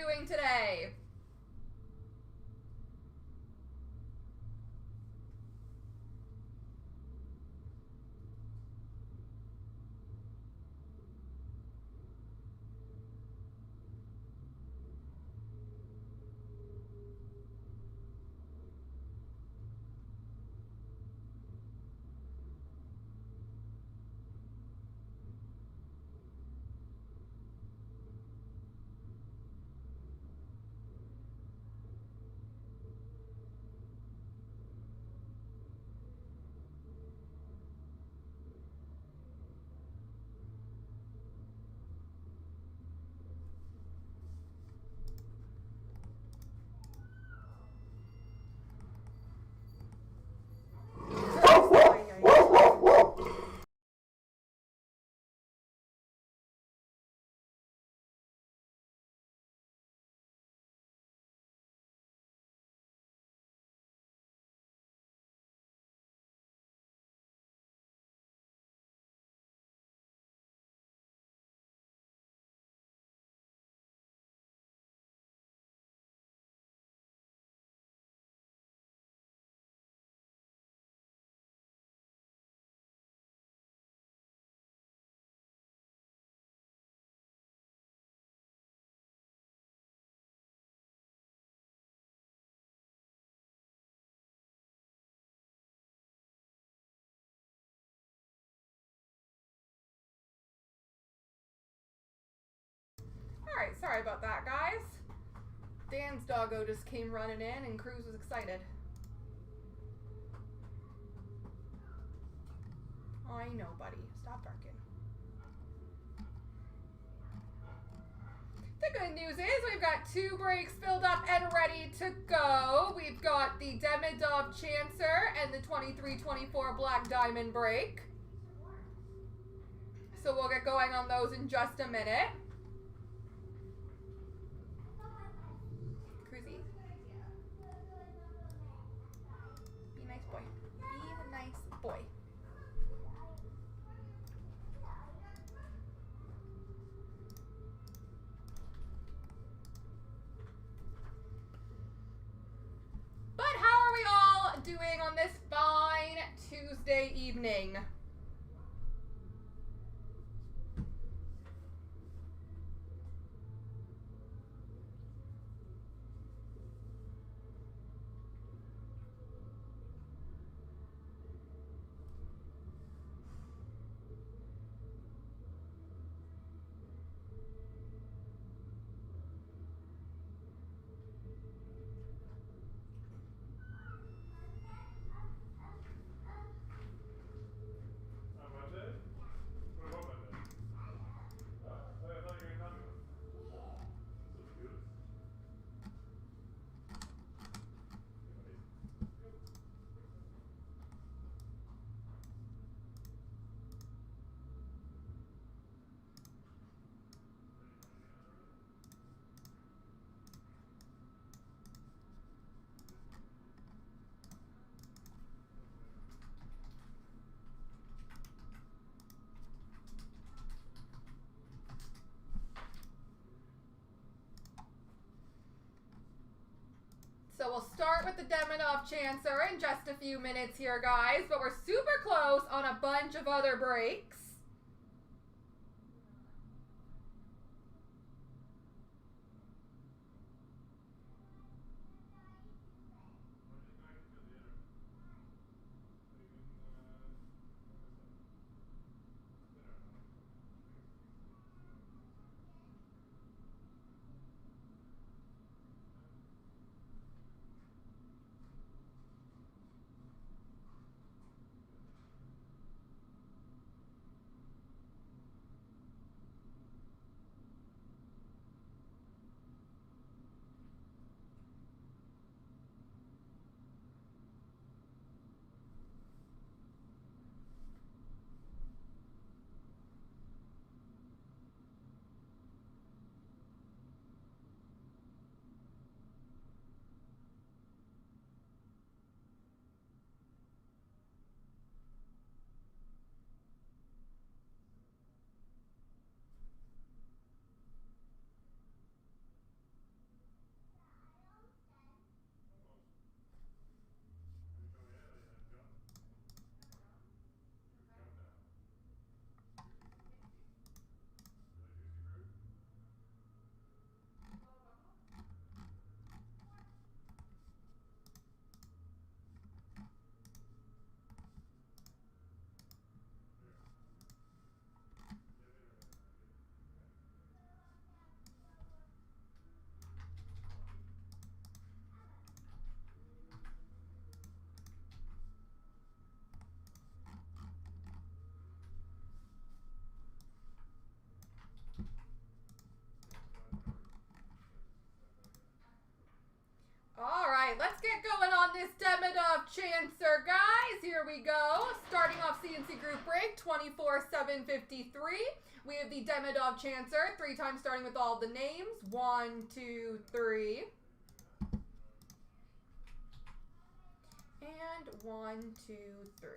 doing today? Alright, sorry about that, guys. Dan's doggo just came running in and Cruz was excited. I know, buddy. Stop barking. The good news is we've got 2 breaks filled up and ready to go. We've got the Demidov Chancer and the 23-24 Black Diamond break. So we'll get going on those in just a minute. Cruzy. Be a nice boy. Be a nice boy. But how are we all doing on this fine Tuesday evening? So we'll start with the Demidov Chancer in just a few minutes here, guys. But we're super close on a bunch of other breaks. this Demidov Chancer, guys. Here we go. Starting off CNC Group Break, 24,753. We have the Demidov Chancer, 3 times starting with all the names. 1, 2, 3. And 1, 2, 3.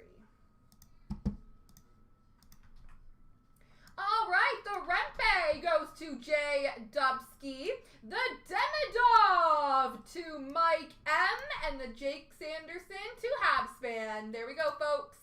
All right, the Rempe goes to Jay Dubsky. The Demidov to Mike M. And the Jake Sanderson to Habspan. There we go, folks.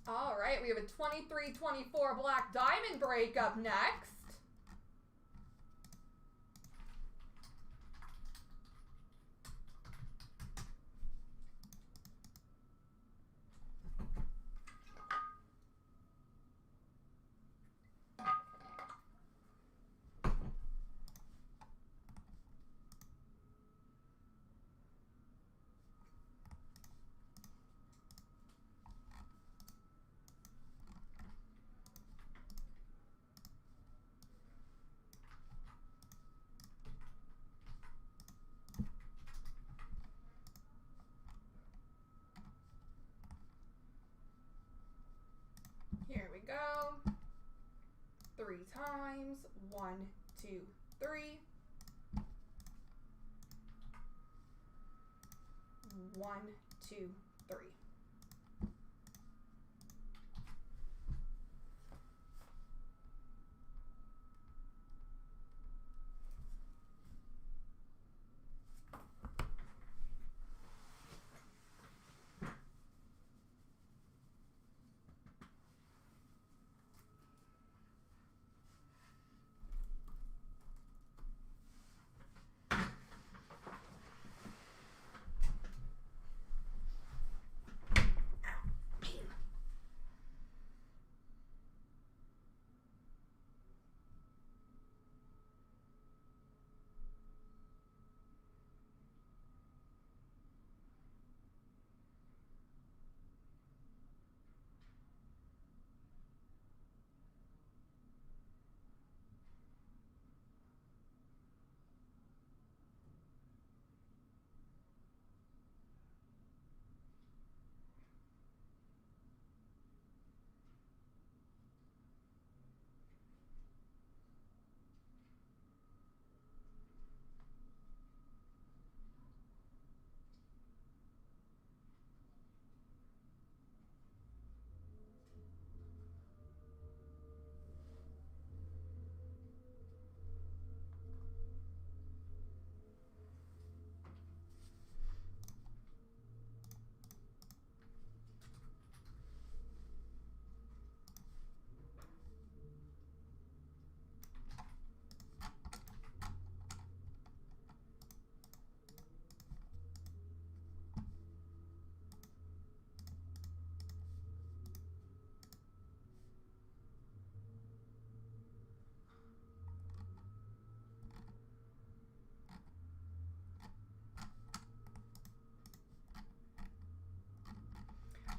All right, we have a 23-24 Black Diamond break up next. Here we go. 3 times. 1, 2, 3. 1, 2, 3.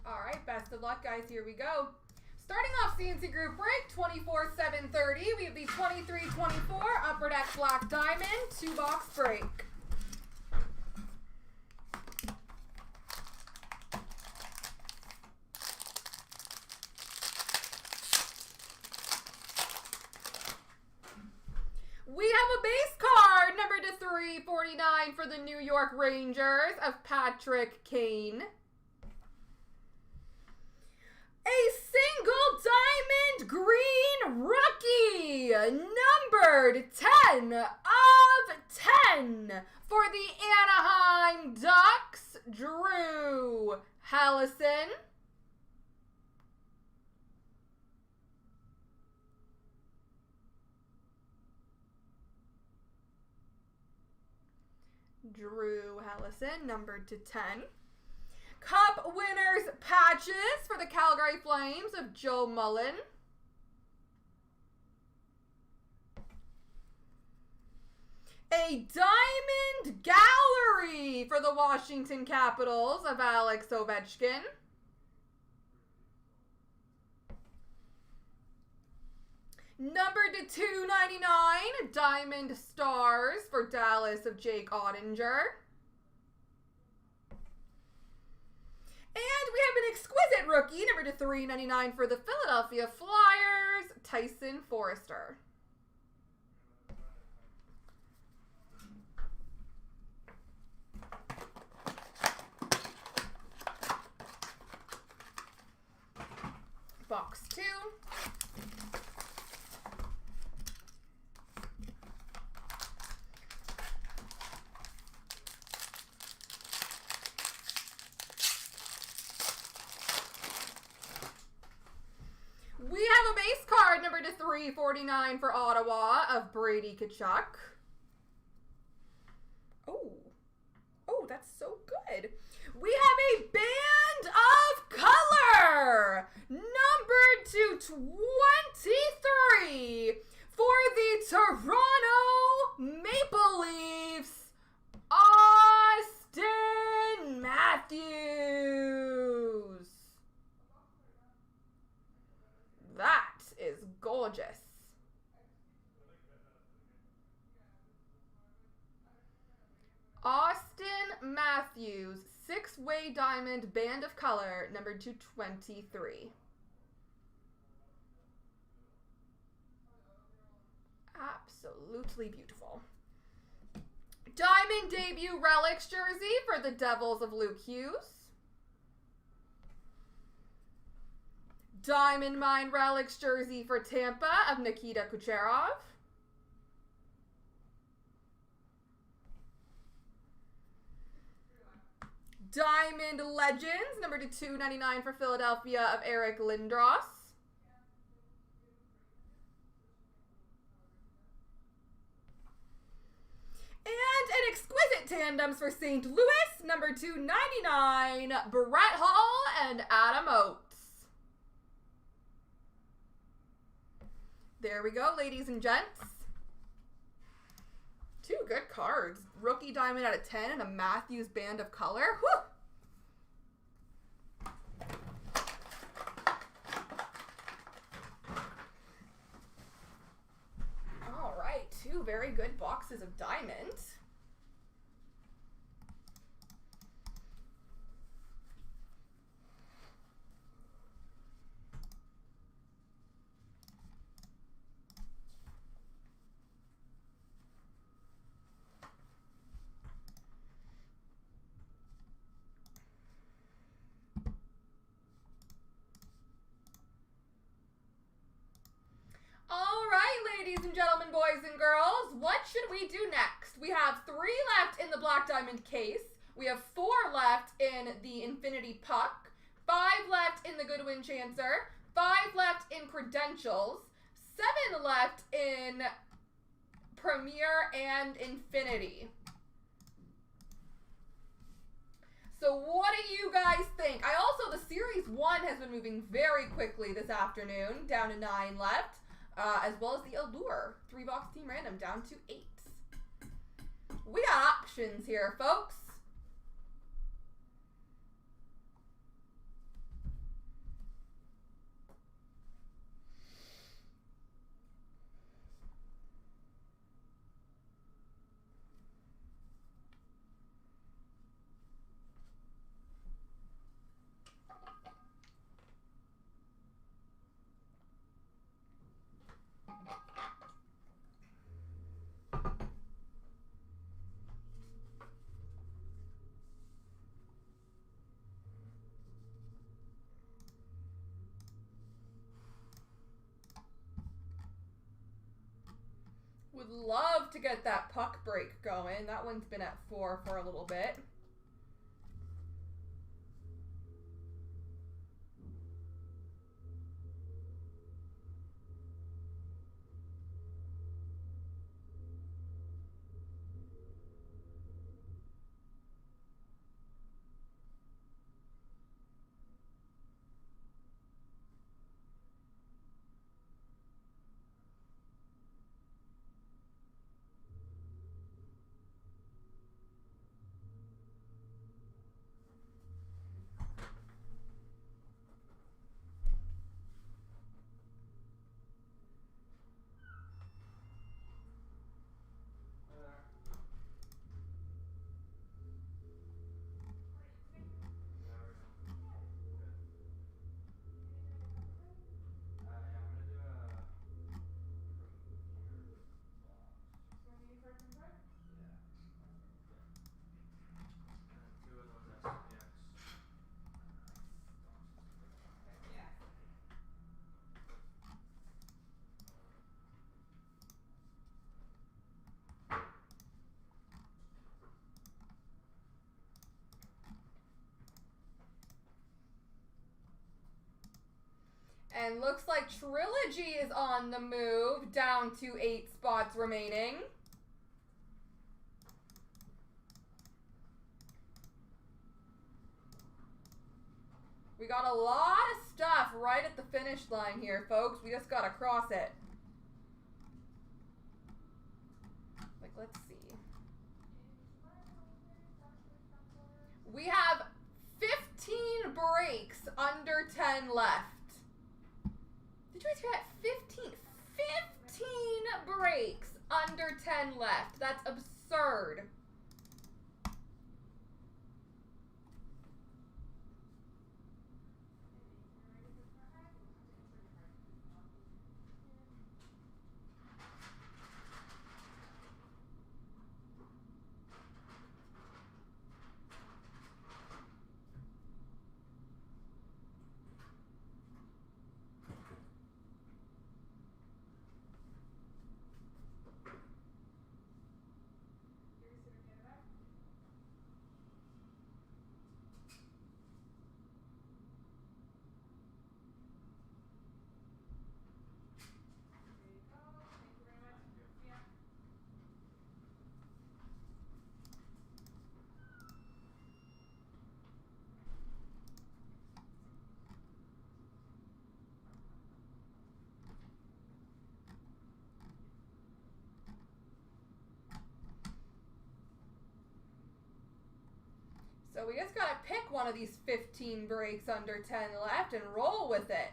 All right, best of luck, guys. Here we go. Starting off CNC Group Break, 24,730. We have the 23-24 Upper Deck Black Diamond 2-box break. We have a base card, number to 349 for the New York Rangers of Patrick Kane. A single diamond green rookie, numbered 10 of 10 for the Anaheim Ducks, Drew Hallison. Drew Hallison, numbered to 10. Cup winners patches for the Calgary Flames of Joe Mullen. A diamond gallery for the Washington Capitals of Alex Ovechkin. Numbered to 299, Diamond Stars for Dallas of Jake Ottinger. And we have an exquisite rookie, number to 399 for the Philadelphia Flyers, Tyson Forrester. Box 2. We have a base card, number to 349 for Ottawa of Brady Tkachuk. Oh, that's so good. We have a band of color, numbered to 23 for the Toronto Maple Leafs, Austin Matthews. That is gorgeous. Austin Matthews, 6-way diamond band of color, numbered to 23. Absolutely beautiful. Diamond debut relics jersey for the Devils of Luke Hughes. Diamond Mine relics jersey for Tampa of Nikita Kucherov. Diamond Legends, number to 299 for Philadelphia of Eric Lindros. And an exquisite tandems for St. Louis, number 299, Brett Hull and Adam Oates. There we go, ladies and gents. 2 good cards. Rookie diamond out of 10 and a Matthews band of color. Whew! All right, 2 very good boxes of diamond. Ladies and gentlemen, boys and girls, what should we do next? We have 3 left in the Black Diamond case. We have 4 left in the Infinity Puck, 5 left in the Goodwin Chancer, 5 left in Credentials, 7 left in Premier and Infinity. So what do you guys think? The Series 1 has been moving very quickly this afternoon, down to 9 left. As well as the Allure 3-box team random down to 8. We got options here, folks. Would love to get that puck break going. That one's been at 4 for a little bit. And looks like Trilogy is on the move, down to 8 spots remaining. We got a lot of stuff right at the finish line here, folks. We just got to cross it. Like, let's see. We have 15 breaks, under 10 left. Did you guys hear that? 15 breaks, under 10 left. That's absurd. So we just got to pick one of these 15 breaks under 10 left and roll with it.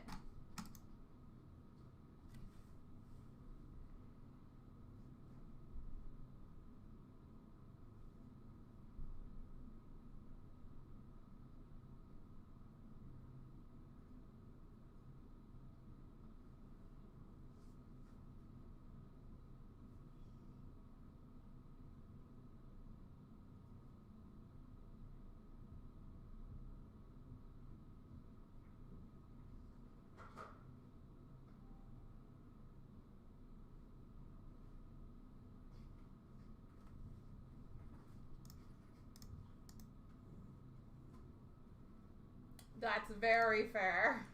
That's very fair.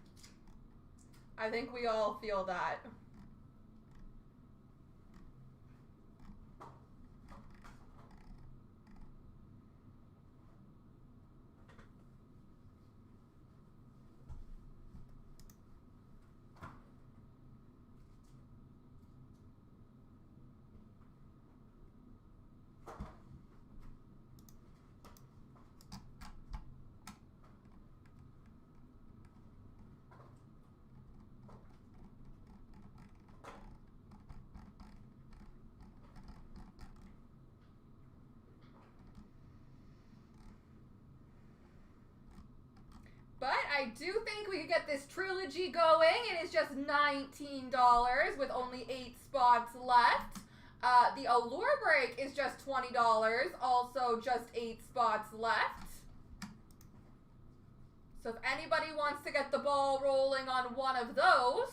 I think we all feel that. But I do think we could get this trilogy going. It is just $19 with only 8 spots left. The Allure break is just $20. Also just 8 spots left. So if anybody wants to get the ball rolling on one of those.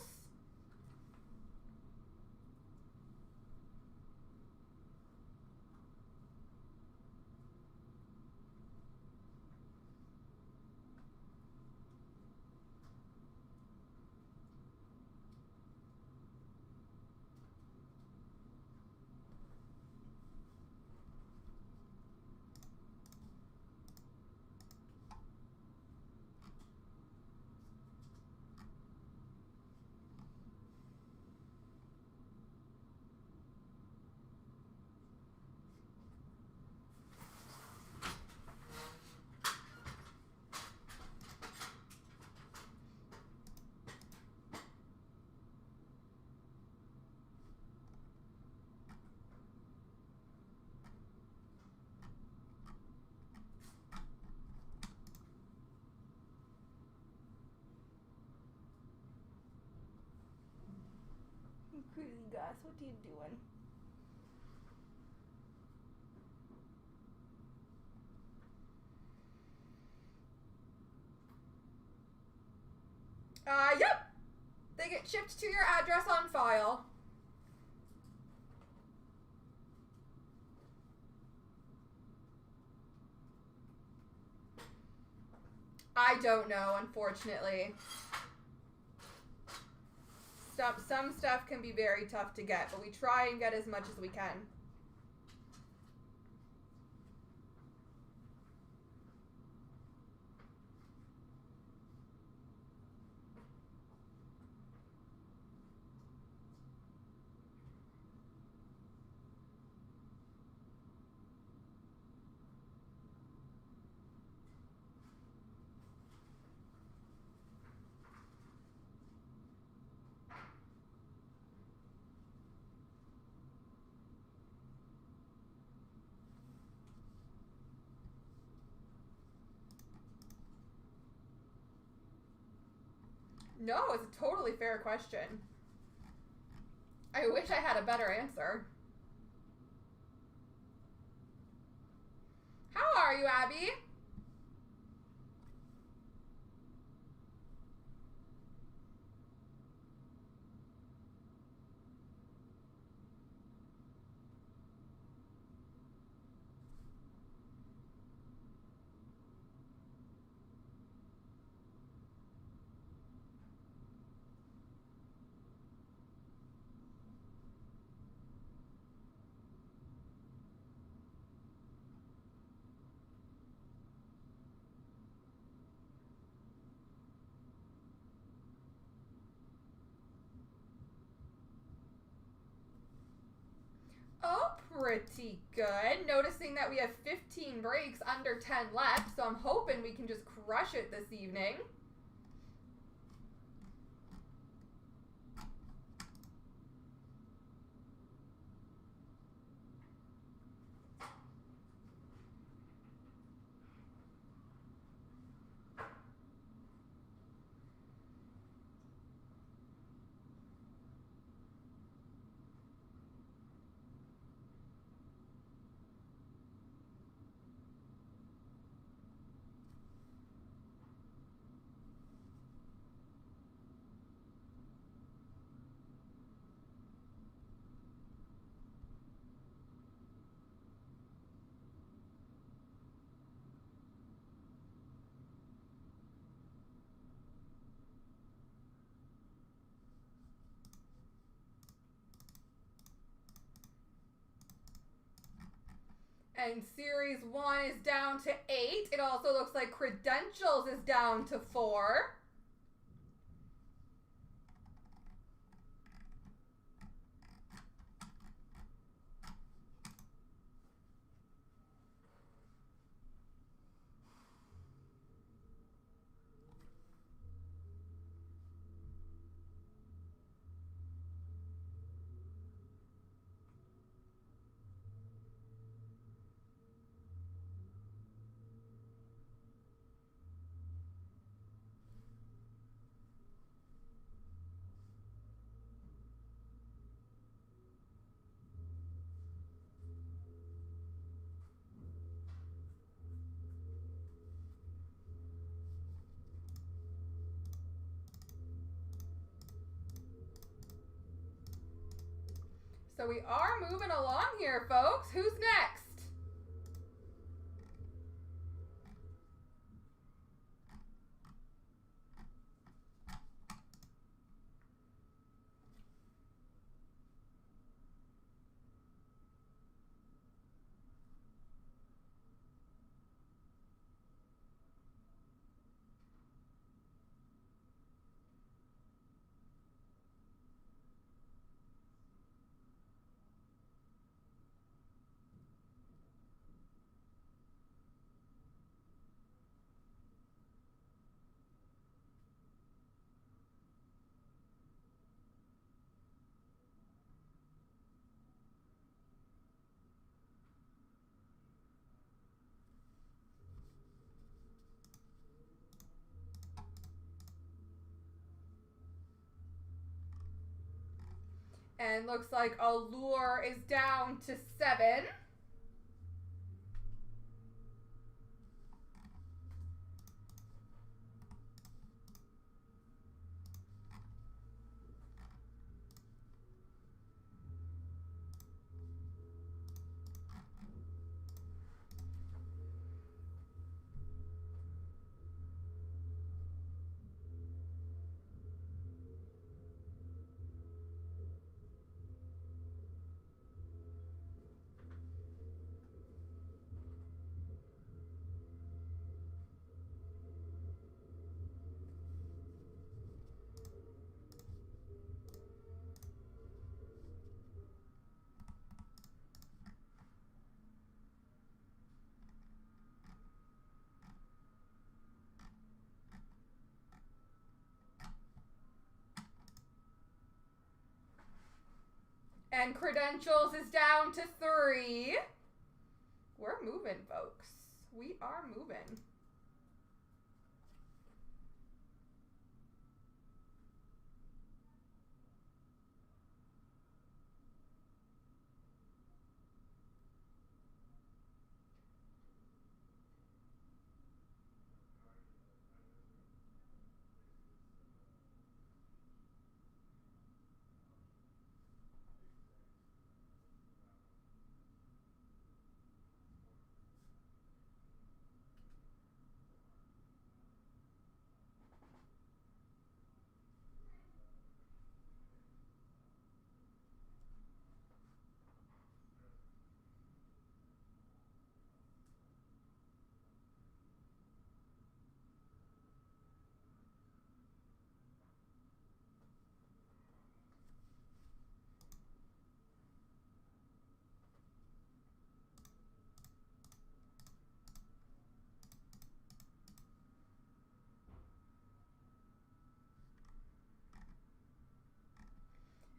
Crazy guys, what are you doing? Yep. They get shipped to your address on file. I don't know, unfortunately. some stuff can be very tough to get, but we try and get as much as we can. No, it's a totally fair question. I wish I had a better answer. How are you, Abby? Oh, pretty good. Noticing that we have 15 breaks, under 10 left, so I'm hoping we can just crush it this evening. And Series 1 is down to 8. It also looks like Credentials is down to 4. So we are moving along here, folks. Who's next? And looks like Allure is down to 7. And credentials is down to 3. We're moving, folks. We are moving.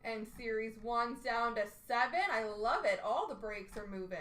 And Series 1's down to 7. I love it. All the breaks are moving.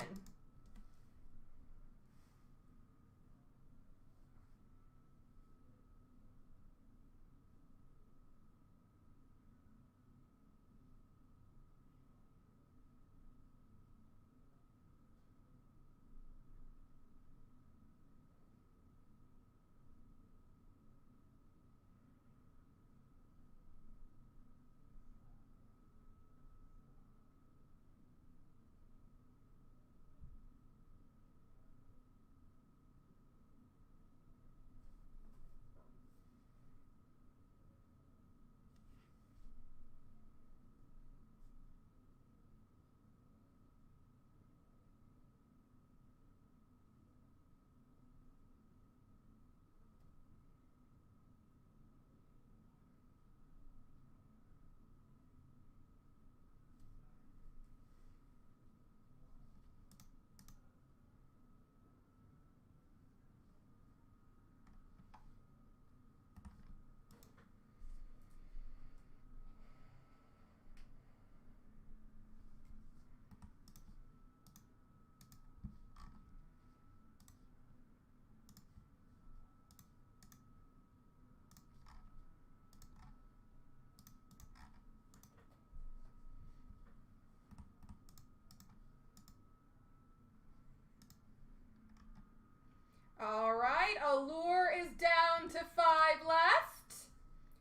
All right, Allure is down to 5 left.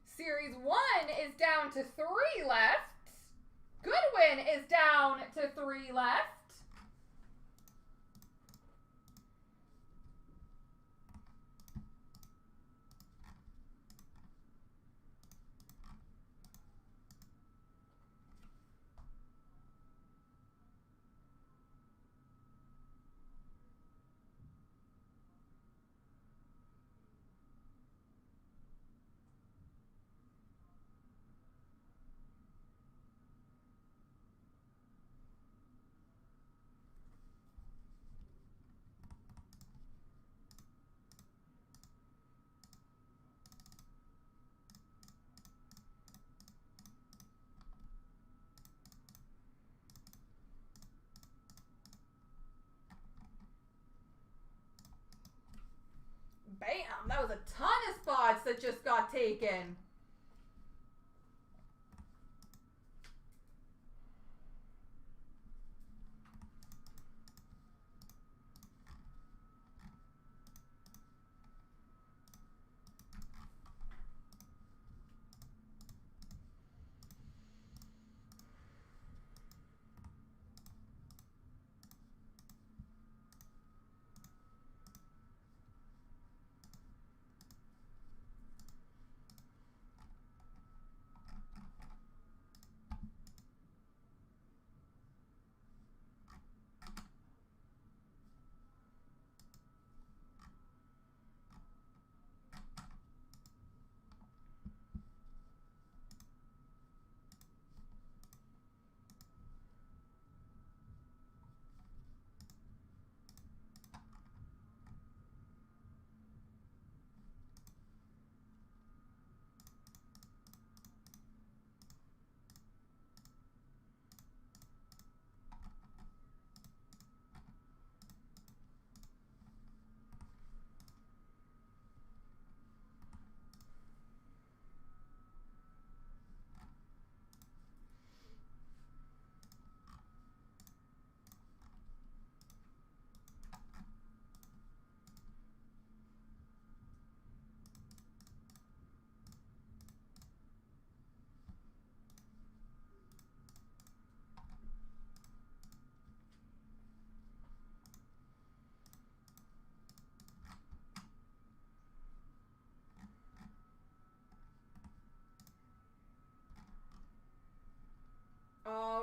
Series 1 is down to 3 left. Goodwin is down to 3 left. Bam! That was a ton of spots that just got taken.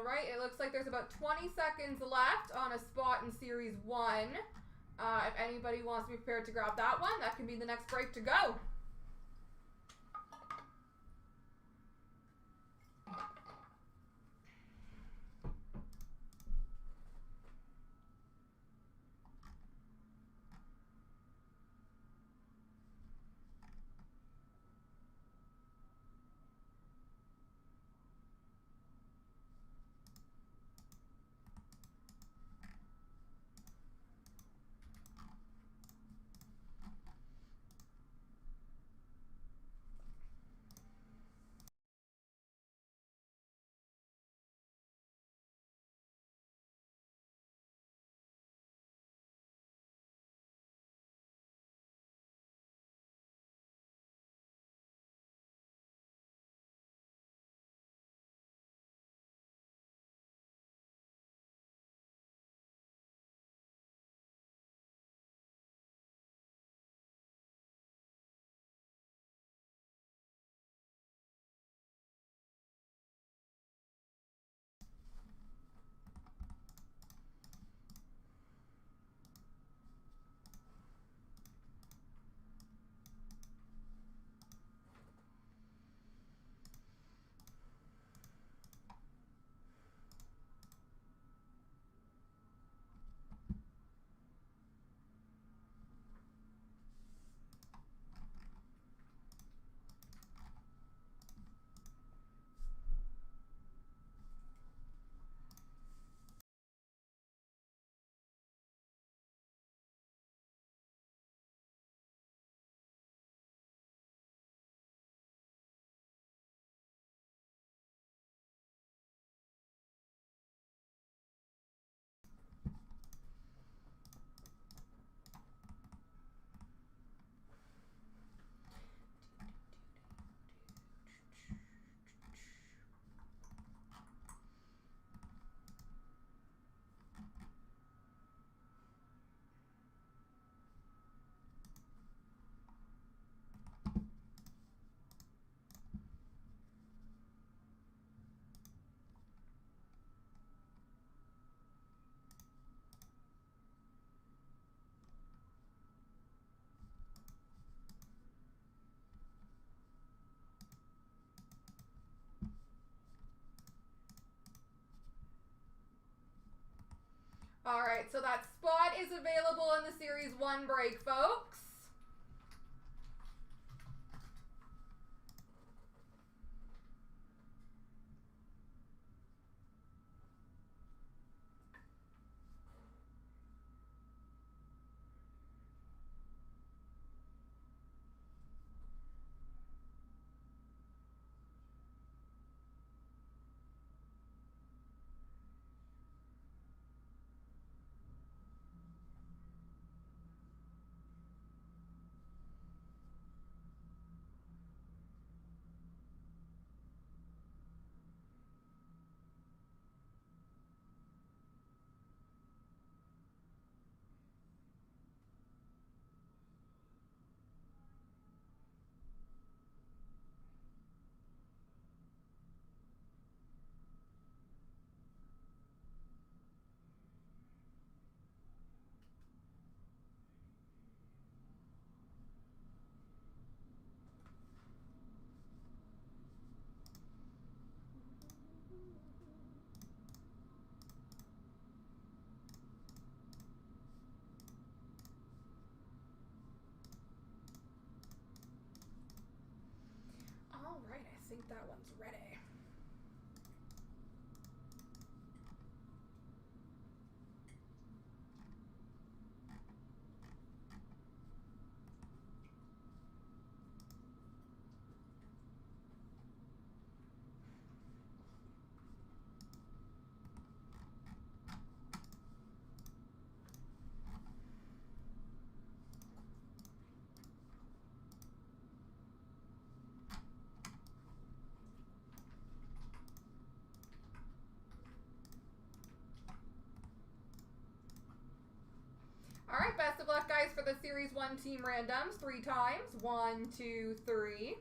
All right, it looks like there's about 20 seconds left on a spot in Series 1. If anybody wants to be prepared to grab that one, that can be the next break to go. All right, so that spot is available in the Series 1 break, folks. All right, I think that one's ready. All right, best of luck, guys, for the Series 1 team randoms. 3 times. 1, 2, 3.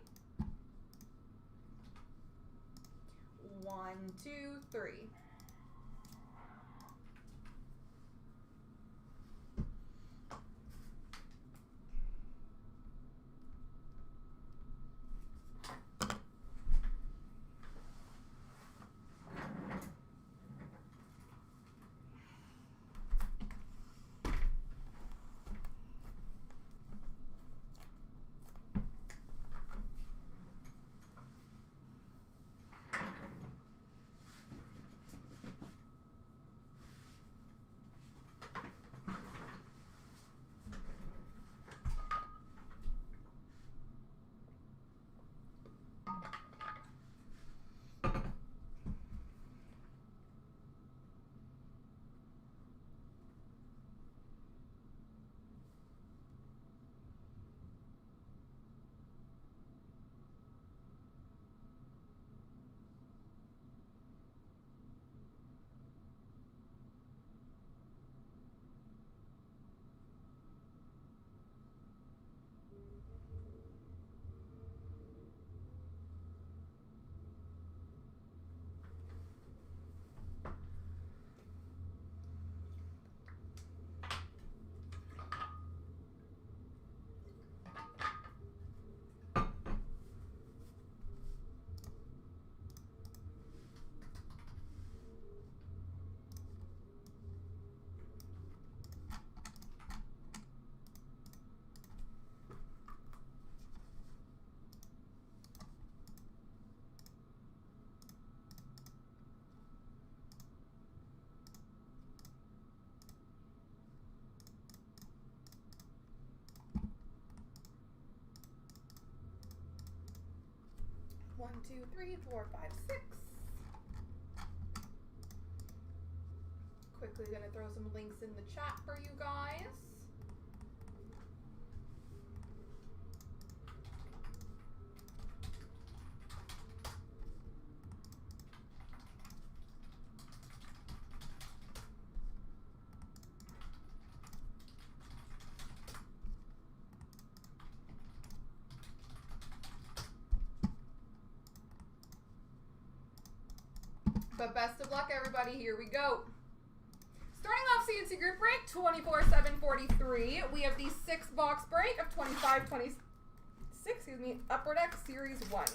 1, 2, 3. 1, 2, 3, 4, 5, 6. Quickly gonna throw some links in the chat for you guys. But best of luck, everybody. Here we go. Starting off CNC Group Break, 24/7/43. We have the 6-box break of 25/26, Upper Deck Series 1.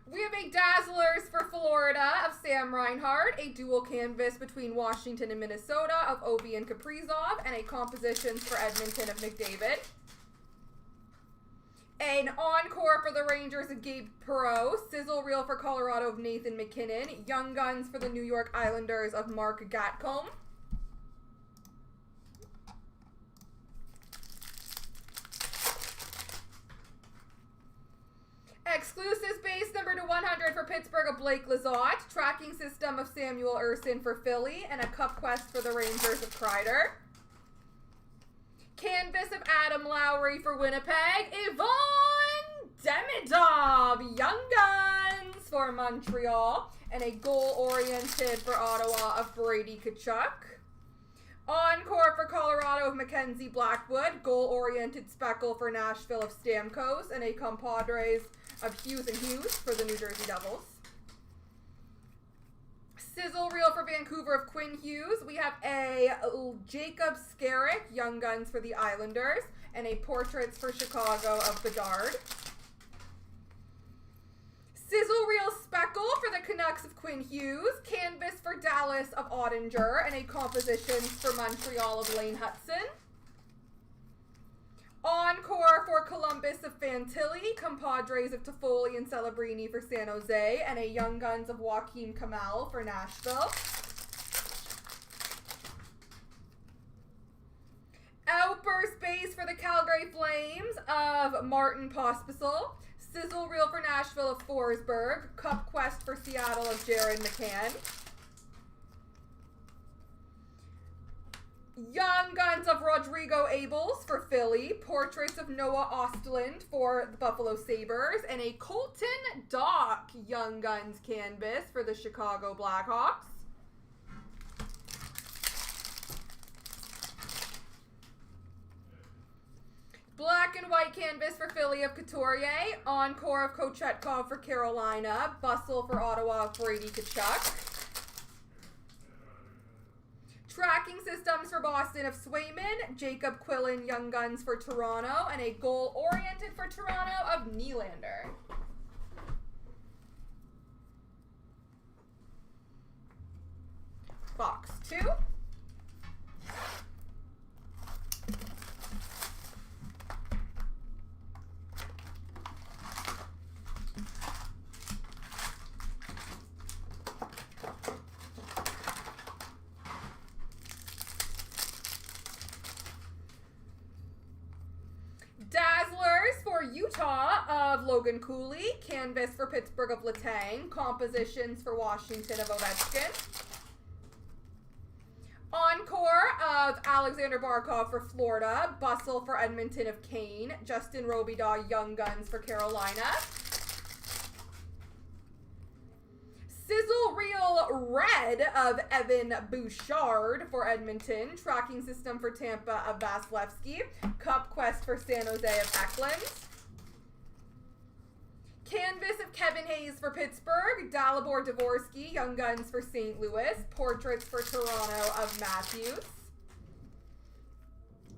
We have a Dazzlers for Florida of Sam Reinhart, a dual canvas between Washington and Minnesota of Ovi and Kaprizov, and a compositions for Edmonton of McDavid. An encore for the Rangers of Gabe Perreault, sizzle reel for Colorado of Nathan McKinnon, Young Guns for the New York Islanders of Mark Gatcomb. Exclusive base number /100 for Pittsburgh of Blake Lizotte, tracking system of Samuel Ursin for Philly, and a cup quest for the Rangers of Kreider. Canvas of Adam Lowry for Winnipeg, Ivan Demidov, Young Guns for Montreal, and a goal-oriented for Ottawa of Brady Tkachuk. Encore for Colorado of Mackenzie Blackwood, goal-oriented speckle for Nashville of Stamkos, and a compadres of Hughes and Hughes for the New Jersey Devils. Sizzle reel for Vancouver of Quinn Hughes. We have a Jacob Skarek, Young Guns for the Islanders, and a portraits for Chicago of Bedard. Sizzle reel speckle for the Canucks of Quinn Hughes, canvas for Dallas of Ottinger, and a compositions for Montreal of Lane Hudson. Encore for Columbus of Fantilli, compadres of Toffoli and Celebrini for San Jose, and a Young Guns of Joaquin Kamal for Nashville. Outburst base for the Calgary Flames of Martin Pospisil. Sizzle reel for Nashville of Forsberg. Cup quest for Seattle of Jared McCann. Young Guns of Rodrigo Abels for Philly. Portraits of Noah Ostland for the Buffalo Sabres. And a Colton Dock Young Guns canvas for the Chicago Blackhawks. Black and white canvas for Philly of Couturier. Encore of Kochetkov for Carolina. Bustle for Ottawa of Brady Tkachuk. Tracking systems for Boston of Swayman. Jacob Quillen Young Guns for Toronto. And a goal-oriented for Toronto of Nylander. Box 2. Dazzlers for Utah of Logan Cooley. Canvas for Pittsburgh of Letang. Compositions for Washington of Ovechkin. Encore of Alexander Barkov for Florida. Bustle for Edmonton of Kane. Justin Robidaw Young Guns for Carolina. Sizzle reel red of Evan Bouchard for Edmonton. Tracking system for Tampa of Vasilevsky. Cup quest for San Jose of Eklund. Canvas of Kevin Hayes for Pittsburgh. Dalibor Dvorsky Young Guns for St. Louis. Portraits for Toronto of Matthews.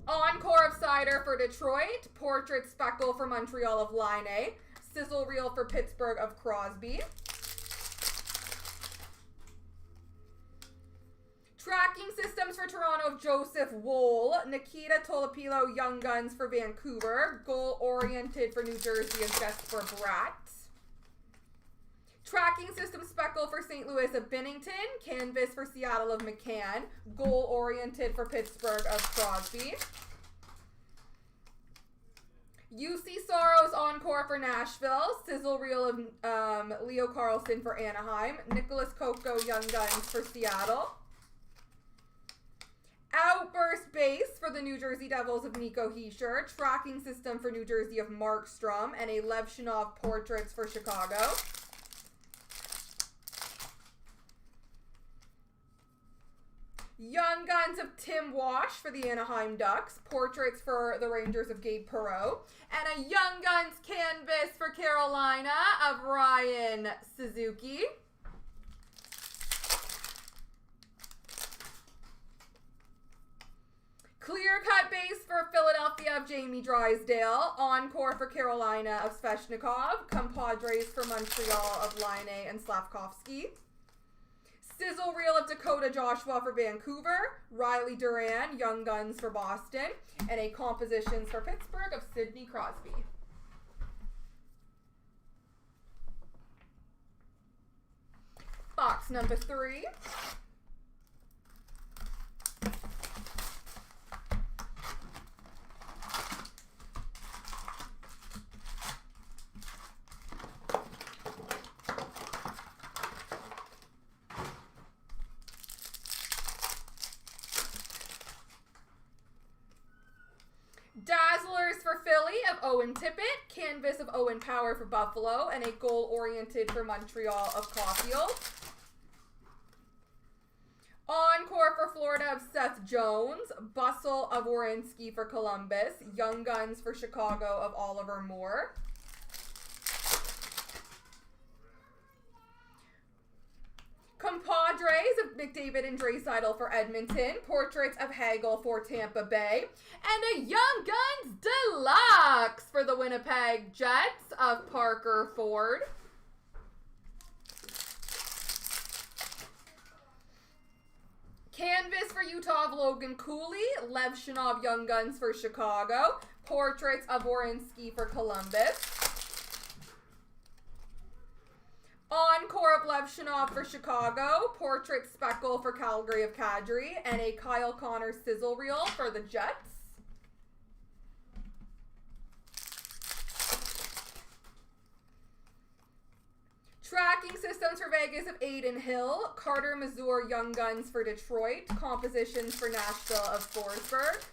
Encore of Cider for Detroit. Portrait speckle for Montreal of Laine. Sizzle reel for Pittsburgh of Crosby. Tracking Systems for Toronto of Joseph Wool. Nikita Tolopilo, Young Guns for Vancouver. Goal-oriented for New Jersey of Jesper Bratt. Tracking System Speckle for St. Louis of Binnington. Canvas for Seattle of McCann. Goal-oriented for Pittsburgh of Crosby. UC Soros Encore for Nashville. Sizzle Reel of Leo Carlson for Anaheim. Nicholas Coco Young Guns for Seattle. Outburst Base for the New Jersey Devils of Nico Hischier. Tracking System for New Jersey of Markstrom. And a Lev Shinov Portraits for Chicago. Young Guns of Tim Wash for the Anaheim Ducks. Portraits for the Rangers of Gabe Perreault. And a Young Guns canvas for Carolina of Ryan Suzuki. Clear cut base for Philadelphia of Jamie Drysdale. Encore for Carolina of Svechnikov. Compadres for Montreal of Laine and Slavkovsky. Sizzle Reel of Dakota Joshua for Vancouver. Riley Duran, Young Guns for Boston. And a Compositions for Pittsburgh of Sidney Crosby. Box number 3. Dazzlers for Philly of Owen Tippett. Canvas of Owen Power for Buffalo. And a goal-oriented for Montreal of Caulfield. Encore for Florida of Seth Jones. Bustle of Werenski for Columbus. Young Guns for Chicago of Oliver Moore. Compadres of McDavid and Draisaitl for Edmonton. Portraits of Hagel for Tampa Bay. And a Young Guns Deluxe for the Winnipeg Jets of Parker Ford. Canvas for Utah of Logan Cooley. Lev Shinov Young Guns for Chicago. Portraits of Werenski for Columbus. Encore of Lev Shinov for Chicago. Portrait Speckle for Calgary of Kadri. And a Kyle Connor Sizzle Reel for the Jets. Tracking Systems for Vegas of Aiden Hill. Carter Mazur Young Guns for Detroit. Compositions for Nashville of Forsberg.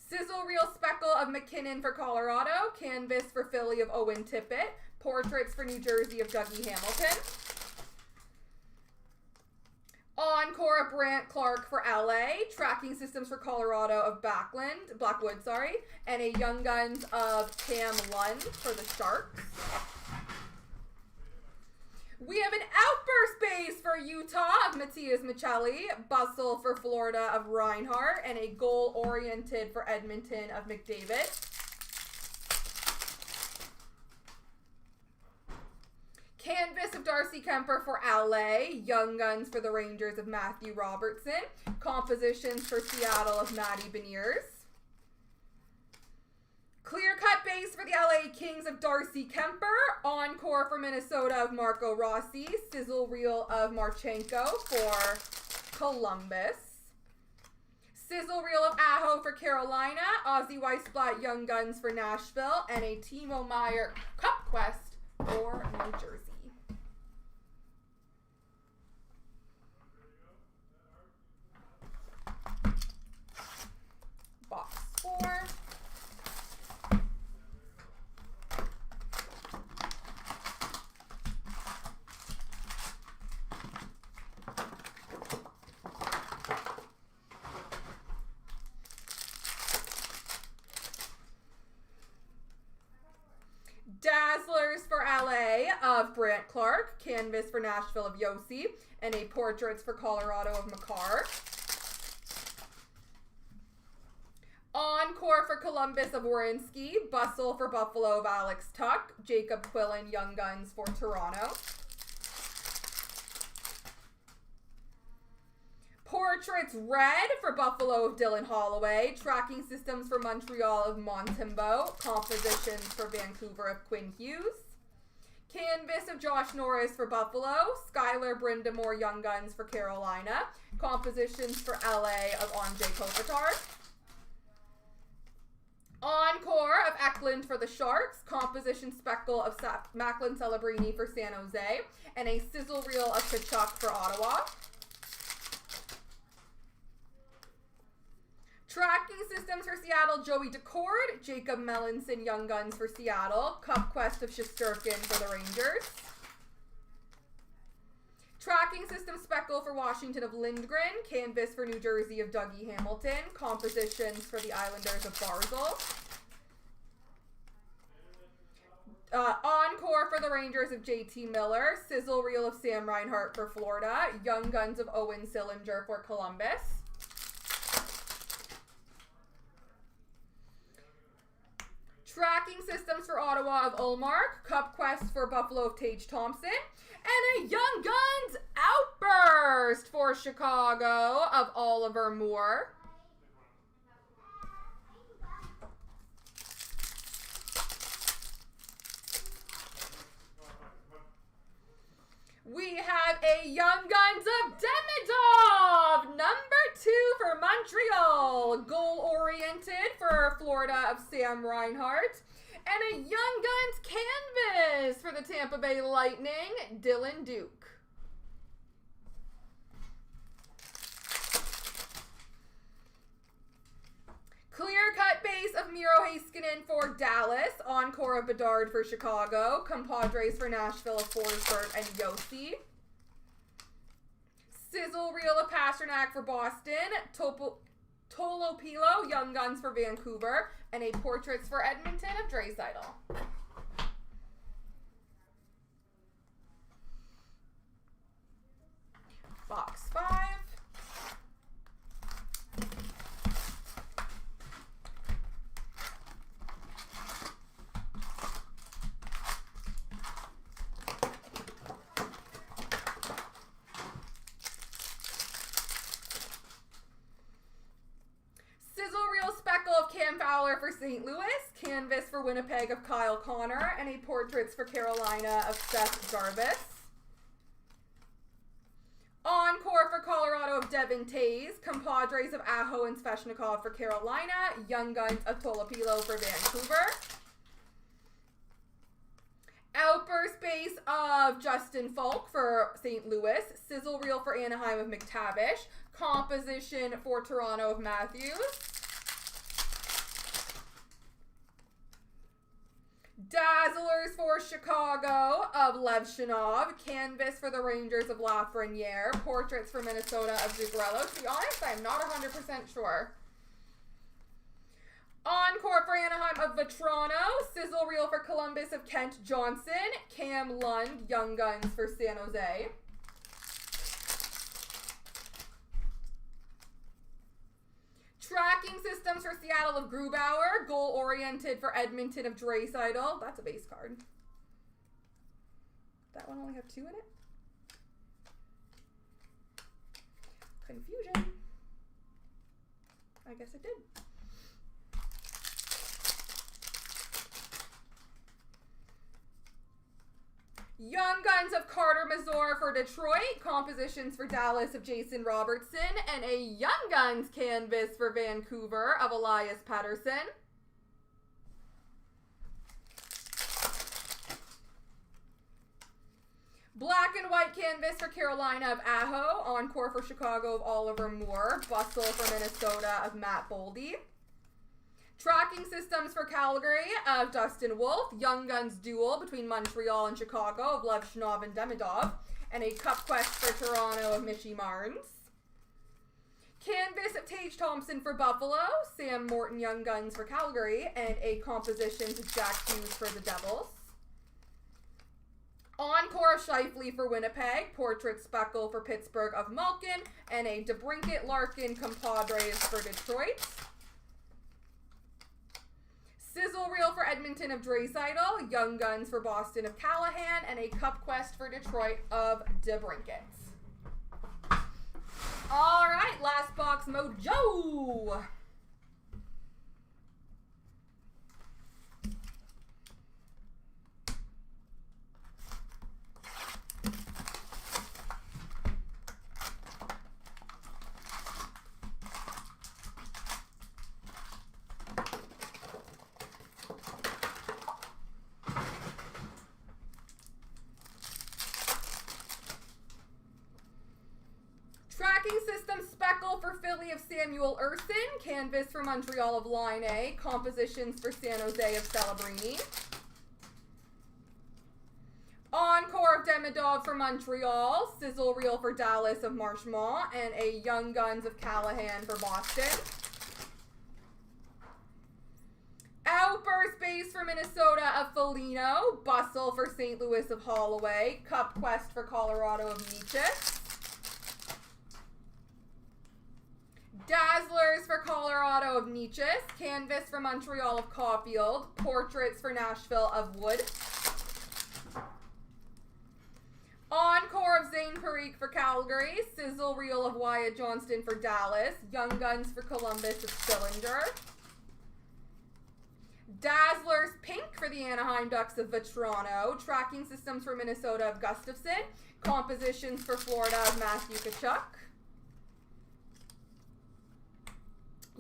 Sizzle Reel Speckle of McKinnon for Colorado. Canvas for Philly of Owen Tippett. Portraits for New Jersey of Dougie Hamilton. Encore of Brant Clark for LA. Tracking Systems for Colorado of Blackwood, and a Young Guns of Cam Lund for the Sharks. We have an Outburst base for Utah of Matias Michelli. Bustle for Florida of Reinhart. And a goal-oriented for Edmonton of McDavid. Canvas of Darcy Kemper for LA. Young Guns for the Rangers of Matthew Robertson. Compositions for Seattle of Matty Beniers. Clear cut base for the LA Kings of Darcy Kemper. Encore for Minnesota of Marco Rossi. Sizzle Reel of Marchenko for Columbus. Sizzle Reel of Aho for Carolina. Ozzy Weissblatt Young Guns for Nashville. And a Timo Meier Cup Quest for New Jersey. Box 4. Dazzlers for LA of Brant Clark. Canvas for Nashville of Yossi. And a Portraits for Colorado of Makar. Encore for Columbus of Werenski. Bustle for Buffalo of Alex Tuck. Jacob Quillen Young Guns for Toronto. Portraits red for Buffalo of Dylan Holloway. Tracking systems for Montreal of Montembeault. Compositions for Vancouver of Quinn Hughes. Canvas of Josh Norris for Buffalo. Skylar Brindamore Young Guns for Carolina. Compositions for LA of Anze Kopitar. Encore of Eklund for the Sharks. Composition speckle of Macklin Celebrini for San Jose. And a sizzle reel of Kachuk for Ottawa. Tracking systems for Seattle, Joey Decord. Jacob Melanson Young Guns for Seattle. Cup Quest of Shesterkin for the Rangers. Tracking system speckle for Washington of Lindgren. Canvas for New Jersey of Dougie Hamilton. Compositions for the Islanders of Barzal. Encore for the Rangers of JT Miller. Sizzle reel of Sam Reinhart for Florida. Young Guns of Owen Sillinger for Columbus. Tracking systems for Ottawa of Ullmark. Cup Quest for Buffalo of Tage Thompson. And a Young Guns outburst for Chicago of Oliver Moore. We have a Young Guns of Demidov, number 2 for Montreal. Goal-oriented for Florida of Sam Reinhart. And a Young Guns canvas for the Tampa Bay Lightning, Dylan Duke. Clear-cut base of Miro Heiskanen for Dallas. Encore of Bedard for Chicago. Compadres for Nashville of Forsberg and Yossi. Sizzle reel of Pasternak for Boston. Tolopilo Young Guns for Vancouver. And a Portraits for Edmonton of Draisaitl. Box 5. Cam Fowler for St. Louis, canvas for Winnipeg of Kyle Connor, and a Portraits for Carolina of Seth Jarvis. Encore for Colorado of Devin Tays, Compadres of Aho and Sveshnikov for Carolina, Young Guns of Tolopilo for Vancouver. Outburst base of Justin Falk for St. Louis, sizzle reel for Anaheim of McTavish, composition for Toronto of Matthews. Dazzlers for Chicago of Levshinov. Canvas for the Rangers of Lafreniere. Portraits for Minnesota of Zuccarello. To be honest, I'm not 100% sure. Encore for Anaheim of Vetrano. Sizzle reel for Columbus of Kent Johnson. Cam Lund, Young Guns for San Jose. Tracking systems for Seattle of Grubauer. Goal-oriented for Edmonton of Draisaitl. That's a base card. That one only have 2 in it? Confusion. I guess it did. Young Guns of Carter Mazur for Detroit. Compositions for Dallas of Jason Robertson. And a Young Guns canvas for Vancouver of Elias Pettersson. Black and white canvas for Carolina of Aho. Encore for Chicago of Oliver Moore. Bustle for Minnesota of Matt Boldy. Tracking systems for Calgary of Dustin Wolf. Young Guns duel between Montreal and Chicago of Levshinov and Demidov. And a Cup Quest for Toronto of Mitchie Marnes. Canvas of Tage Thompson for Buffalo. Sam Morton Young Guns for Calgary. And a composition to Jack Hughes for the Devils. Encore of Scheifele for Winnipeg. Portrait Speckle for Pittsburgh of Malkin. And a DeBrincat Larkin Compadres for Detroit. Sizzle reel for Edmonton of Draisaitl, Young Guns for Boston of Callahan, and a Cup Quest for Detroit of DeBrincat. All right, last box mojo. Tracking system speckle for Philly of Samuel Urson. Canvas for Montreal of Line A. Compositions for San Jose of Celebrini. Encore of Demidov for Montreal. Sizzle reel for Dallas of Marchmont. And a Young Guns of Callahan for Boston. Outburst base for Minnesota of Foligno. Bustle for St. Louis of Holloway. Cup Quest for Colorado of Nietzsche. Dazzlers for Colorado of Nietzsche. Canvas for Montreal of Caulfield. Portraits for Nashville of Wood. Encore of Zane Parikh for Calgary. Sizzle reel of Wyatt Johnston for Dallas. Young Guns for Columbus of Sillinger. Dazzlers pink for the Anaheim Ducks of Vetrano. Tracking systems for Minnesota of Gustafson. Compositions for Florida of Matthew Tkachuk.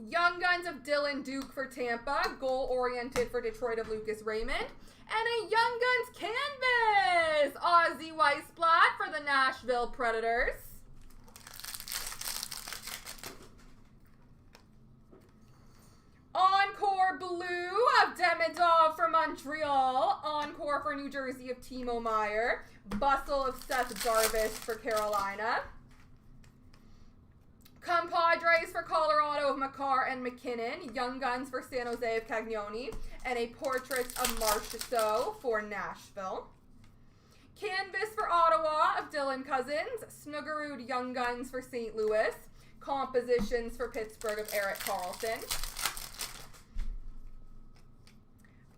Young Guns of Dylan Duke for Tampa. Goal-oriented for Detroit of Lucas Raymond. And a Young Guns canvas! Ozzy Weissblatt for the Nashville Predators. Encore blue of Demidov for Montreal. Encore for New Jersey of Timo Meier. Bustle of Seth Jarvis for Carolina. Compadres for Colorado of Makar and McKinnon. Young Guns for San Jose of Cagnoni. And a Portraits of Marchessault for Nashville. Canvas for Ottawa of Dylan Cousins. Snuggerud Young Guns for St. Louis. Compositions for Pittsburgh of Erik Karlsson.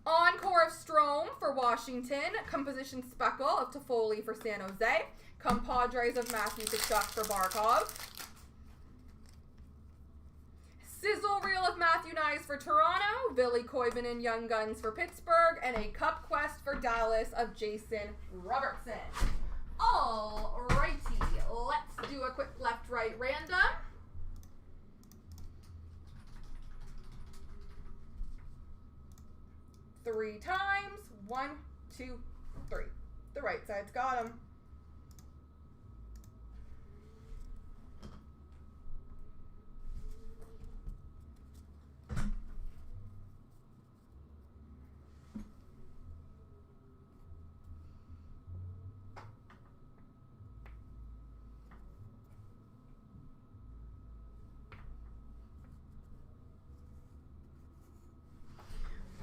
Encore of Strome for Washington. Composition Speckle of Toffoli for San Jose. Compadres of Matthew Tkachuk for Barkov. Sizzle reel of Matthew Nyes for Toronto. Billy Koivunen Young Guns for Pittsburgh. And a Cup Quest for Dallas of Jason Robertson. Alrighty, let's do a quick left-right random. Three times. 1, 2, 3. The right side's got them.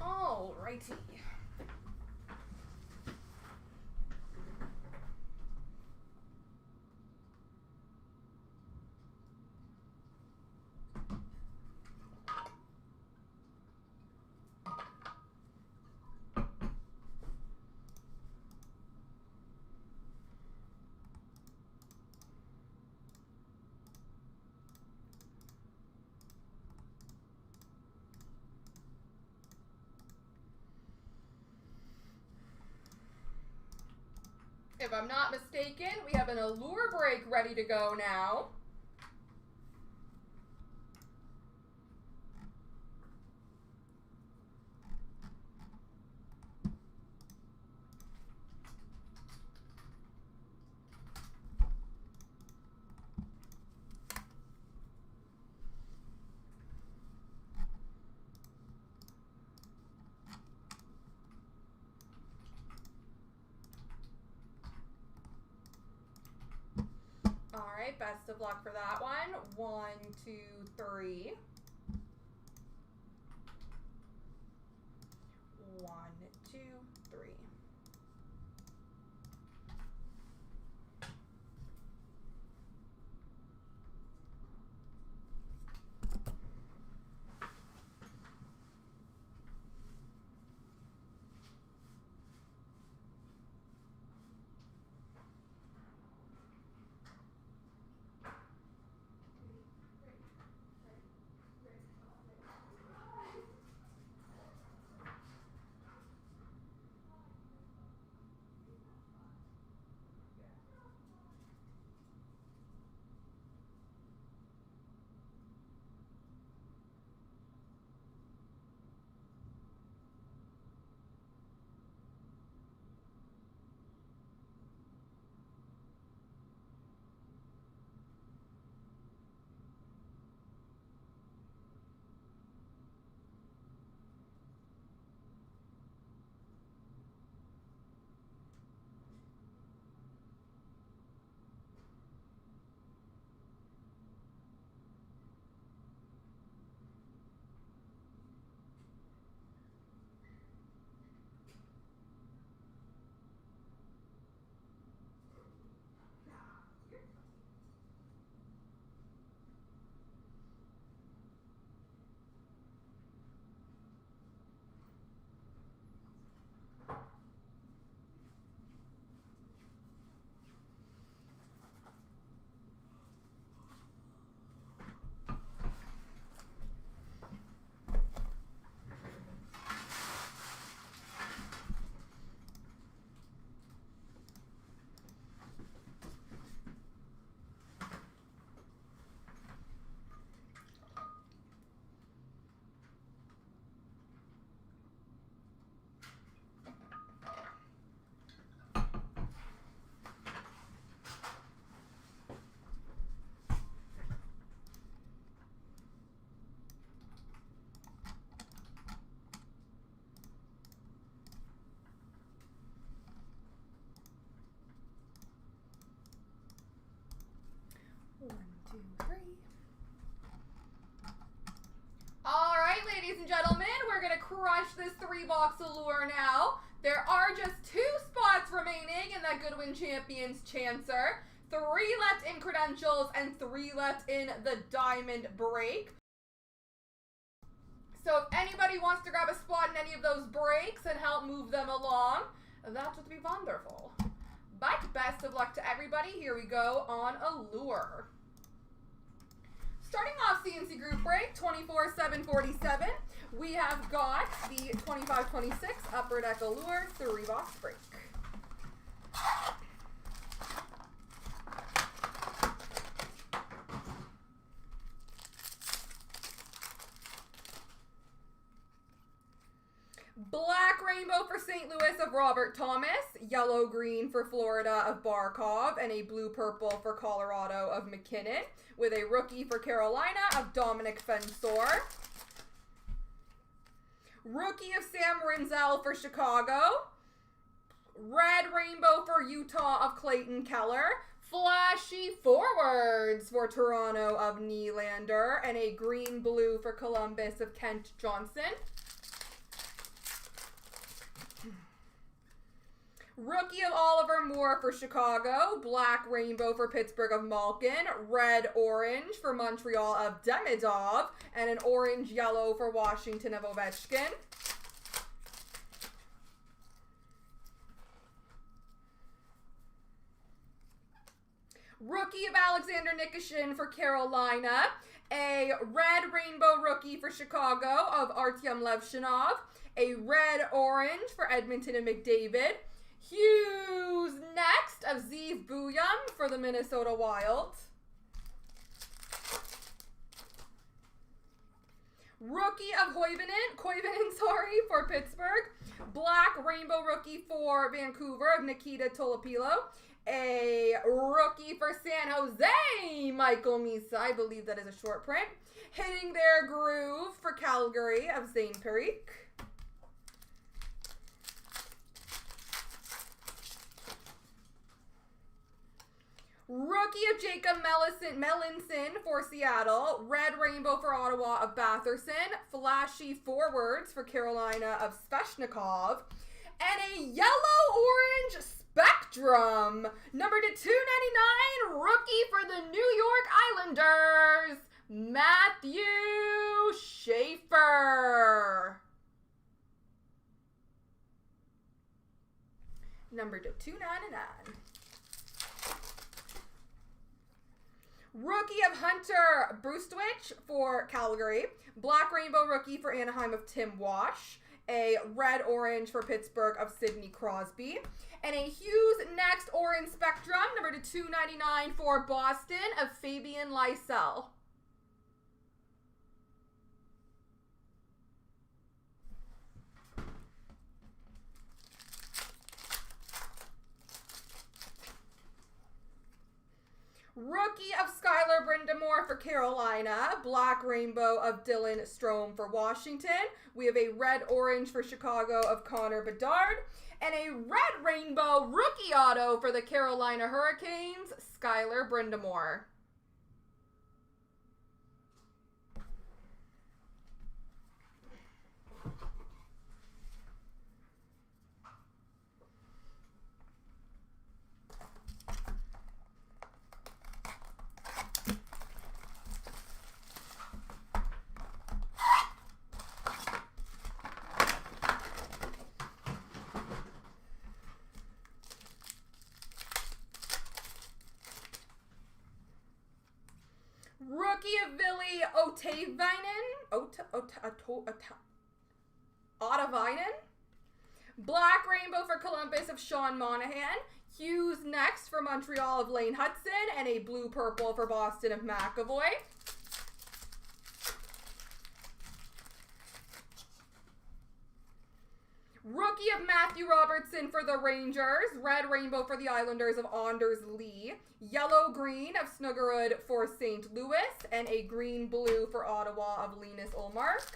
Alrighty. If I'm not mistaken, we have an Allure break ready to go now. All right, best of luck for that one. 1, 2, 3. 1, 2, 3. 2, 3. All right, ladies and gentlemen, we're going to crush this 3-box allure now. There are just 2 spots remaining in that Goodwin Champions Chancer. 3 left in credentials and 3 left in the diamond break. So if anybody wants to grab a spot in any of those breaks and help move them along, that would be wonderful. But best of luck to everybody. Here we go on allure. Starting off CNC Group Break 24-7-47, we have got the 25-26 Upper Deck Allure 3-box break. Black Rainbow for St. Louis of Robert Thomas, Yellow Green for Florida of Barkov, and a Blue Purple for Colorado of McKinnon, with a Rookie for Carolina of Dominic Fensor. Rookie of Sam Rinzel for Chicago. Red Rainbow for Utah of Clayton Keller. Flashy Forwards for Toronto of Nylander, and a Green Blue for Columbus of Kent Johnson. Rookie of Oliver Moore for Chicago, Black Rainbow for Pittsburgh of Malkin, Red Orange for Montreal of Demidov, and an Orange Yellow for Washington of Ovechkin. Rookie of Alexander Nikishin for Carolina, a Red Rainbow Rookie for Chicago of Artyom Levshinov, a Red Orange for Edmonton and McDavid, Hughes next of Zeev Bouillon for the Minnesota Wild. Rookie of Koivunen, for Pittsburgh. Black Rainbow Rookie for Vancouver of Nikita Tolopilo. A Rookie for San Jose, Michael Misa. I believe that is a short print. Hitting their groove for Calgary of Zane Parik. Rookie of Jacob Melanson for Seattle. Red Rainbow for Ottawa of Batherson. Flashy Forwards for Carolina of Sveshnikov. And a Yellow-Orange Spectrum, number to 299, Rookie for the New York Islanders, Matthew Schaefer. Number to 299. Rookie of Hunter Brustwich for Calgary. Black Rainbow Rookie for Anaheim of Tim Wash. A Red-Orange for Pittsburgh of Sidney Crosby. And a Hughes Next Orange Spectrum, number to 299 for Boston of Fabian Lysell. Rookie of Skylar Brindamore for Carolina. Black Rainbow of Dylan Strome for Washington. We have a Red-Orange for Chicago of Connor Bedard. And a Red Rainbow Rookie Auto for the Carolina Hurricanes, Skylar Brindamore. Rookie of Ville Otavainen. Black Rainbow for Columbus of Sean Monahan. Hughes next for Montreal of Lane Hudson. And a Blue Purple for Boston of McAvoy. Rookie of Matthew Robertson for the Rangers. Red Rainbow for the Islanders of Anders Lee. Yellow-Green of Snuggerud for St. Louis. And a Green-Blue for Ottawa of Linus Ullmark.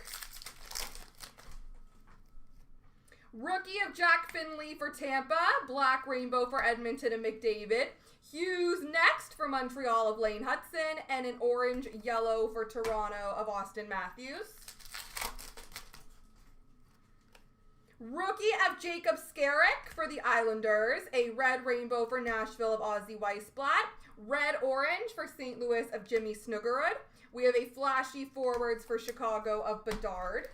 Rookie of Jack Finley for Tampa. Black rainbow for Edmonton and McDavid. Hughes next for Montreal of Lane Hudson. And an orange yellow for Toronto of Austin Matthews. Rookie of Jacob Skarek for the Islanders. A red rainbow for Nashville of Ozzy Weissblatt. Red-orange for St. Louis of Jimmy Snuggerud. We have a flashy forwards for Chicago of Bedard.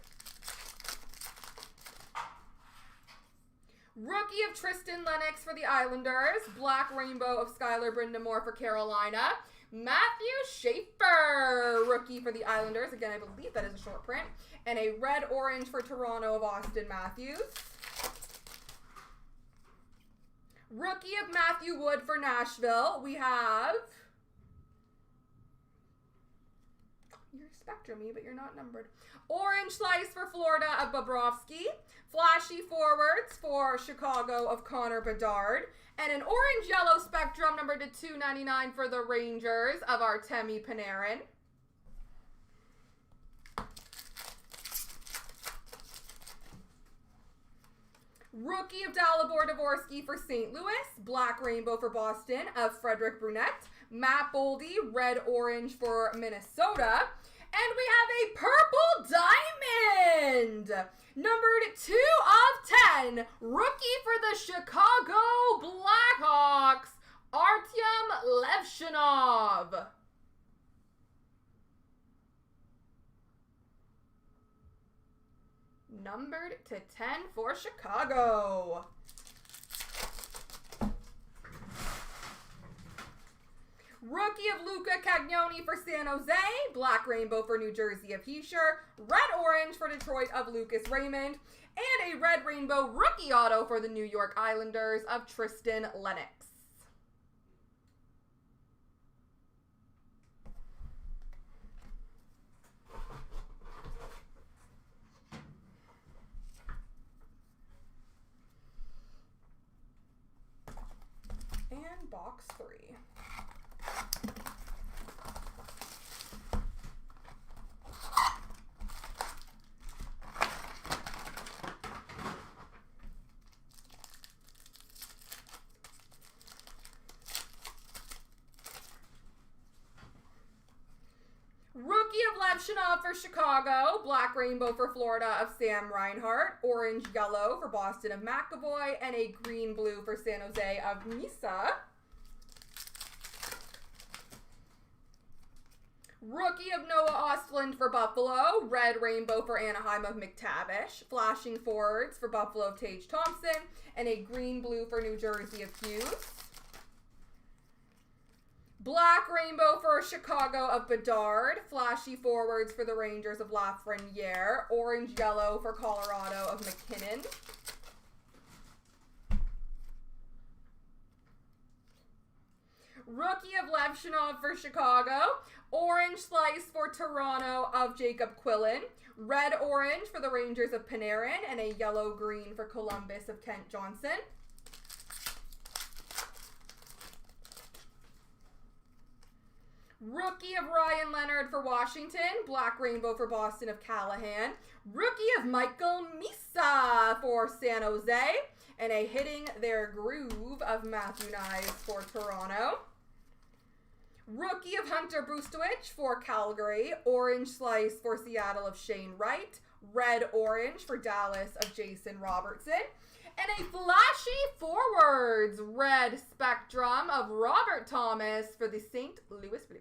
Rookie of Tristan Lennox for the Islanders. Black rainbow of Skylar Brindamore for Carolina. Matthew Schaefer, rookie for the Islanders. Again, I believe that is a short print. And a red-orange for Toronto of Austin Matthews. Rookie of Matthew Wood for Nashville. We have... You're Spectrum-y, but you're not numbered. Orange slice for Florida of Bobrovsky. Flashy forwards for Chicago of Connor Bedard. And an orange-yellow Spectrum numbered to 299 for the Rangers of Artemi Panarin. Rookie of Dalibor Dvorsky for St. Louis. Black rainbow for Boston of Frederick Brunette. Matt Boldy, red-orange for Minnesota. And we have a purple diamond, numbered 2 of 10, rookie for the Chicago Blackhawks, Artyom Levshinov. Numbered to 10 for Chicago. Rookie of Luca Cagnoni for San Jose. Black rainbow for New Jersey of Heischer. Red-orange for Detroit of Lucas Raymond. And a red rainbow rookie auto for the New York Islanders of Tristan Lennox. And box 3. Rookie of Levshinov for Chicago. Black rainbow for Florida of Sam Reinhart. Orange-yellow for Boston of McAvoy. And a green-blue for San Jose of Misa. Rookie of Noah Ostlund for Buffalo. Red rainbow for Anaheim of McTavish. Flashing forwards for Buffalo of Tage Thompson. And a green-blue for New Jersey of Hughes. Black rainbow for Chicago of Bedard. Flashy forwards for the Rangers of Lafreniere. Orange-yellow for Colorado of McKinnon. Rookie of Levshinov for Chicago. Orange slice for Toronto of Jacob Quillen. Red-orange for the Rangers of Panarin. And a yellow-green for Columbus of Kent Johnson. Rookie of Ryan Leonard for Washington. Black rainbow for Boston of Callahan. Rookie of Michael Misa for San Jose. And a hitting their groove of Matthew Knies for Toronto. Rookie of Hunter Brustowicz for Calgary. Orange slice for Seattle of Shane Wright. Red-orange for Dallas of Jason Robertson. And a flashy forwards red Spectrum of Robert Thomas for the St. Louis Blues.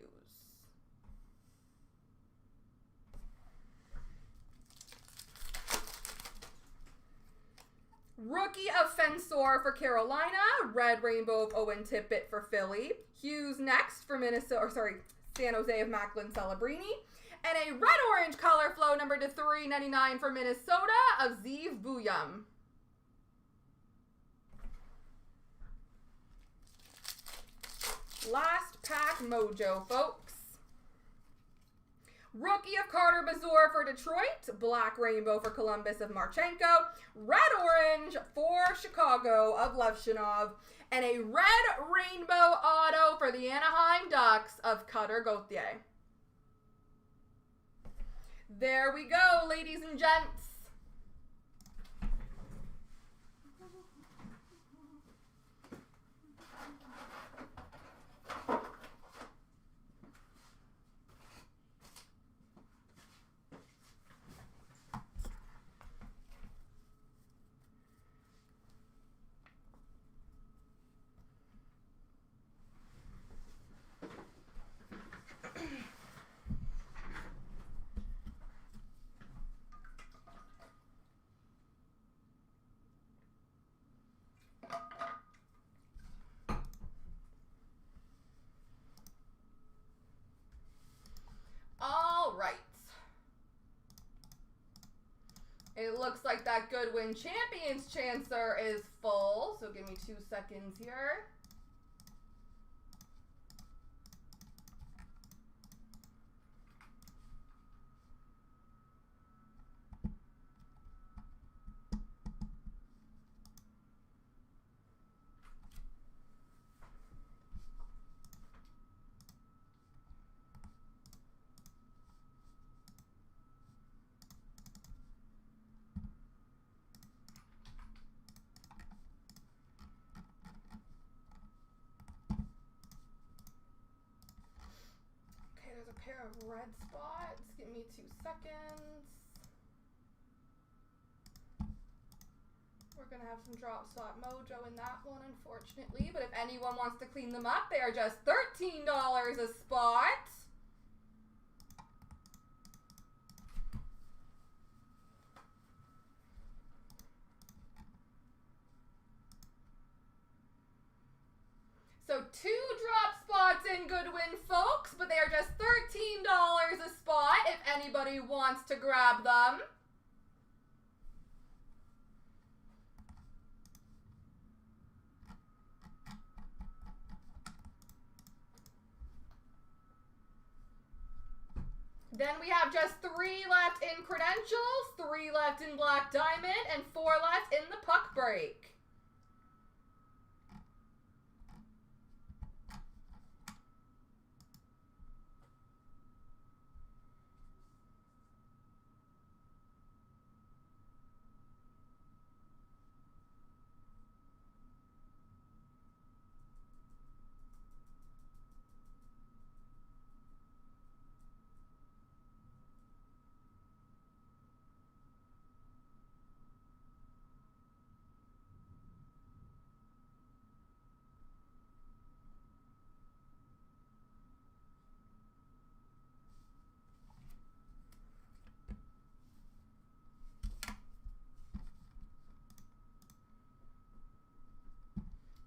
Rookie of Fensor for Carolina. Red rainbow of Owen Tippett for Philly. Hughes next for San Jose of Macklin Celebrini. And a red-orange color flow number to 399 for Minnesota of Zeev Buyum. Last pack mojo, folks. Rookie of Carter Bazur for Detroit. Black rainbow for Columbus of Marchenko. Red-orange for Chicago of Levshinov. And a red rainbow auto for the Anaheim Ducks of Cutter Gauthier. There we go, ladies and gents. that Goodwin Champions Chancer is full, so give me 2 seconds here. There's a pair of red spots. Give me 2 seconds. We're going to have some drop spot mojo in that one, unfortunately. But if anyone wants to clean them up, they are just $13 a spot. So 2 drop spots in Goodwin, folks, but they are just $13 a spot if anybody wants to grab them. Then we have just 3 left in Credentials, 3 left in Black Diamond, and 4 left in the Puck Break.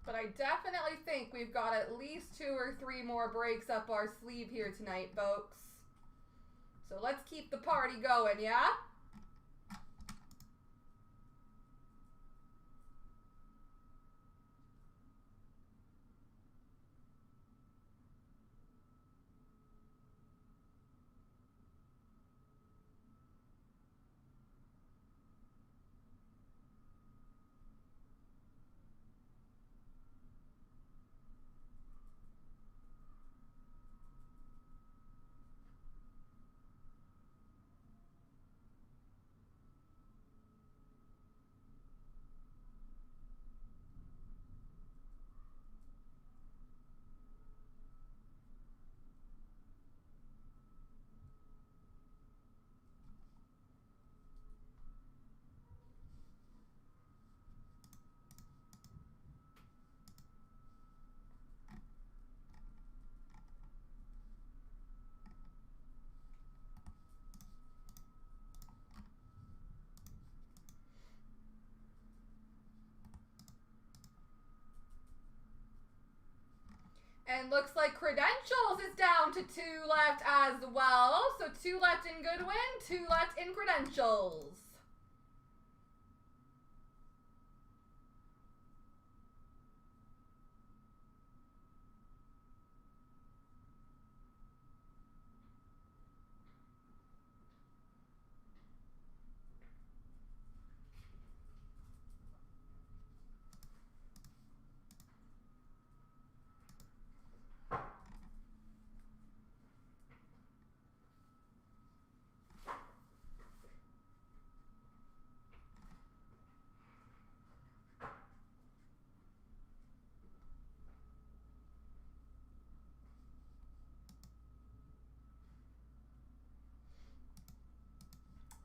But I definitely think we've got at least 2 or 3 more breaks up our sleeve here tonight, folks. So let's keep the party going, yeah? And looks like Credentials is down to 2 left as well. So 2 left in Goodwin, 2 left in Credentials.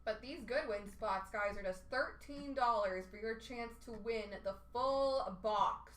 But these Goodwin spots, guys, are just $13 for your chance to win the full box.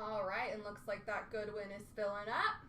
All right, and looks like that Goodwin is filling up.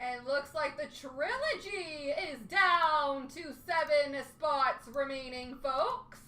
And looks like the trilogy is down to 7 spots remaining, folks.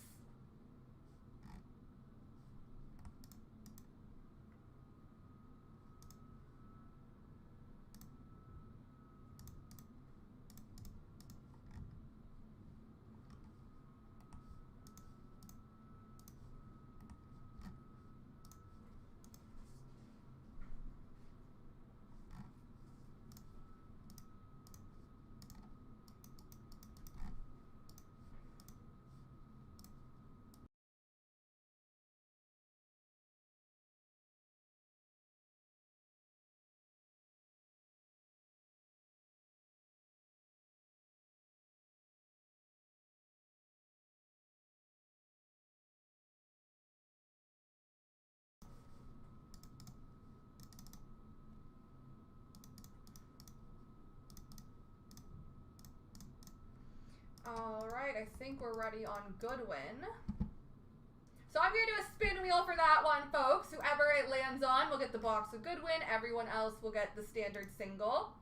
All right, I think we're ready on Goodwin. So I'm going to do a spin wheel for that one, folks. Whoever it lands on will get the box of Goodwin. Everyone else will get the standard single.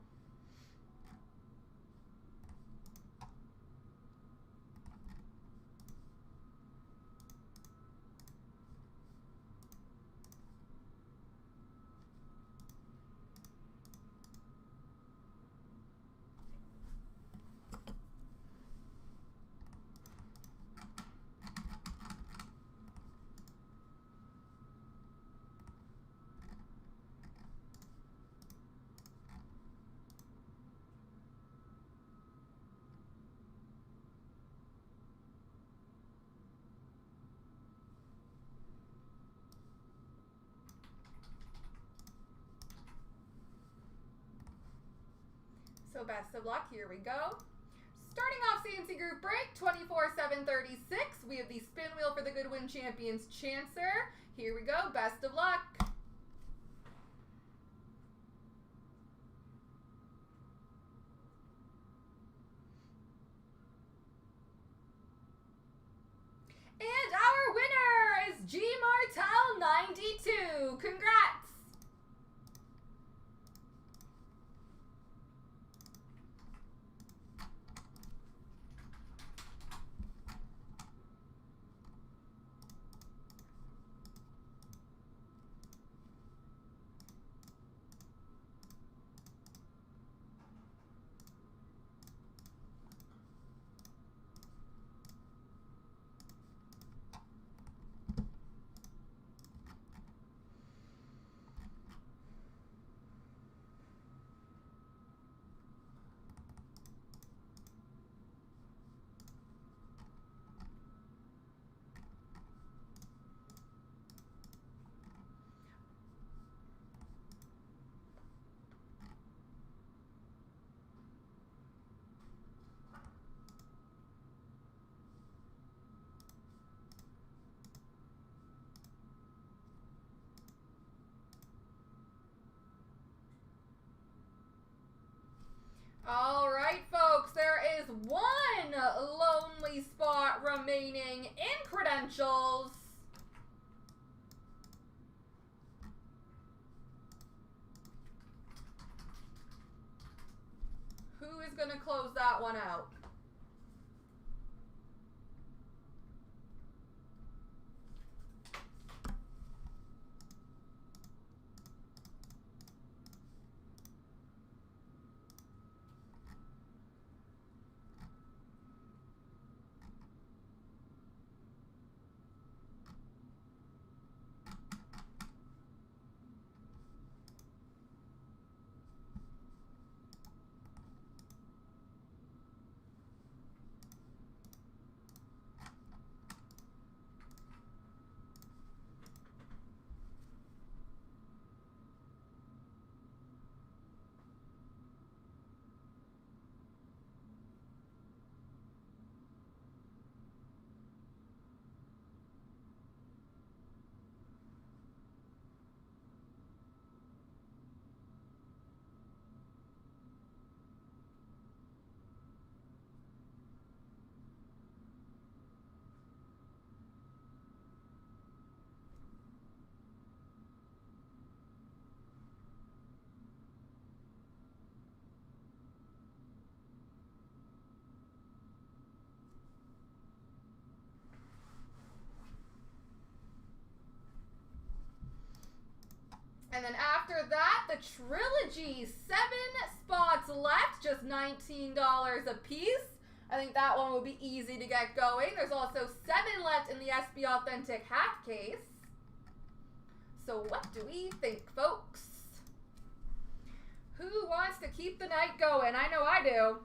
So best of luck. Here we go. Starting off CNC Group Break, 24/7/36. We have the spin wheel for the Goodwin Champions Chancer. Here we go. Best of luck. And our winner is G Martel 92. Congrats. Who is going to close that one out? And then after that, the Trilogy, 7 spots left, just $19 a piece. I think that one will be easy to get going. There's also 7 left in the SB Authentic half case. So what do we think, folks? Who wants to keep the night going? I know I do.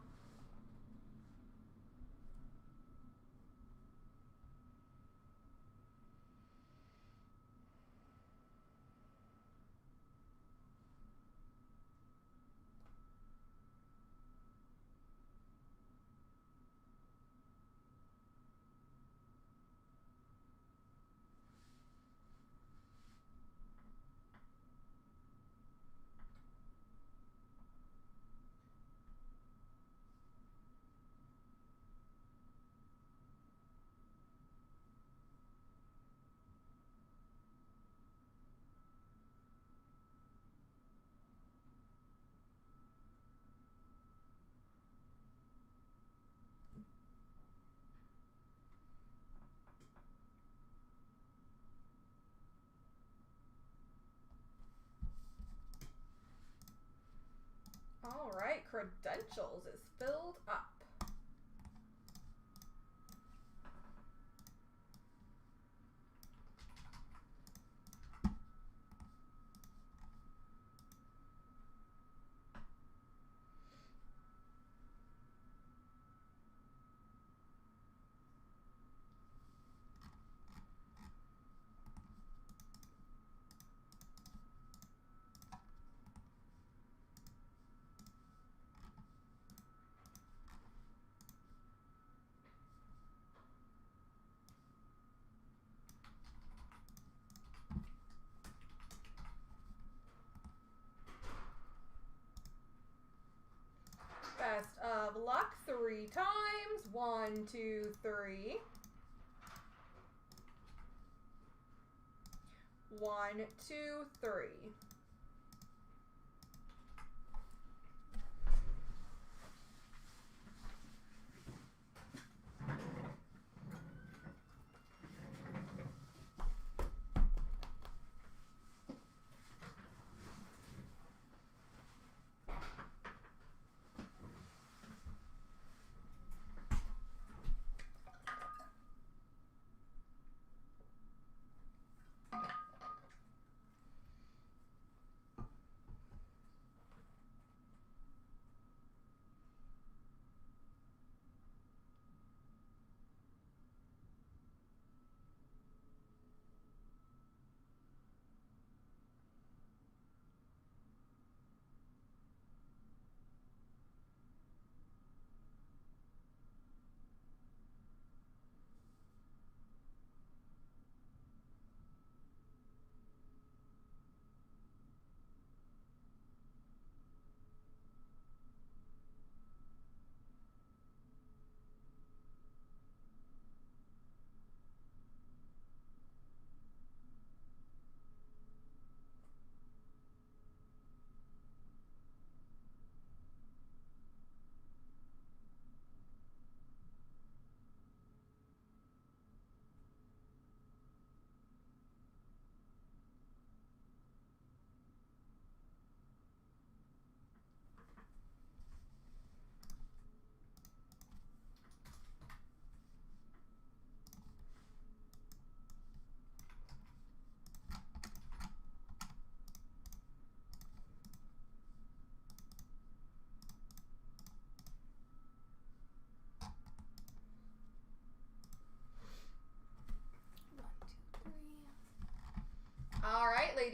All right, Credentials is filled up. Best of luck 3 times. 1, 2, 3. 1, 2, 3.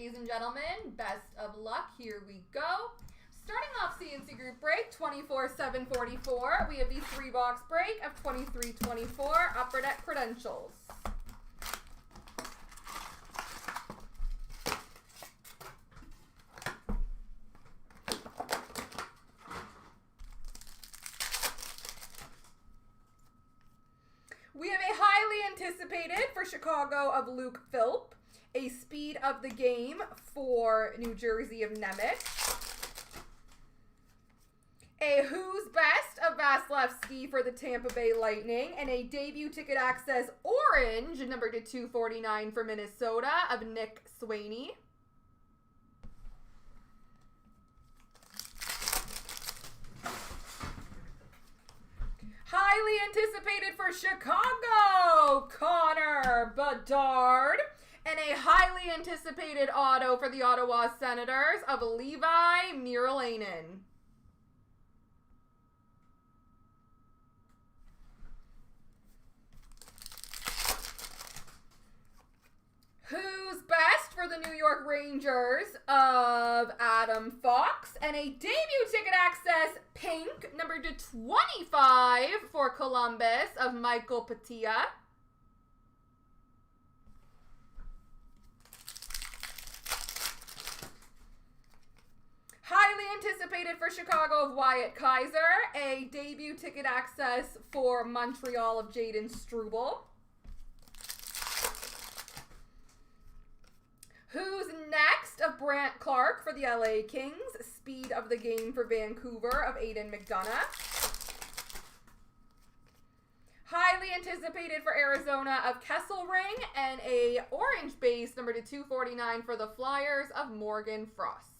ladies and gentlemen. Best of luck. Here we go. Starting off CNC Group Break 24/7/44, we have the 3-box break of 23/24 Upper Deck Credentials. We have a highly anticipated for Chicago of Luke Philp, a speed of the game for New Jersey of Nemec, a Who's Best of Vasilevsky for the Tampa Bay Lightning, and a debut ticket access orange, number to 249 for Minnesota of Nick Swaney. Highly anticipated for Chicago, Connor Bedard. And a highly anticipated auto for the Ottawa Senators of Levi Merilainen. Who's Best for the New York Rangers of Adam Fox. And a debut ticket access pink, number to 25 for Columbus of Michael Patia. Highly anticipated for Chicago of Wyatt Kaiser. A debut ticket access for Montreal of Jaden Struble. Who's Next of Brant Clark for the LA Kings. Speed of the game for Vancouver of Aiden McDonough. Highly anticipated for Arizona of Kesselring. And a orange base, number to 249 for the Flyers of Morgan Frost.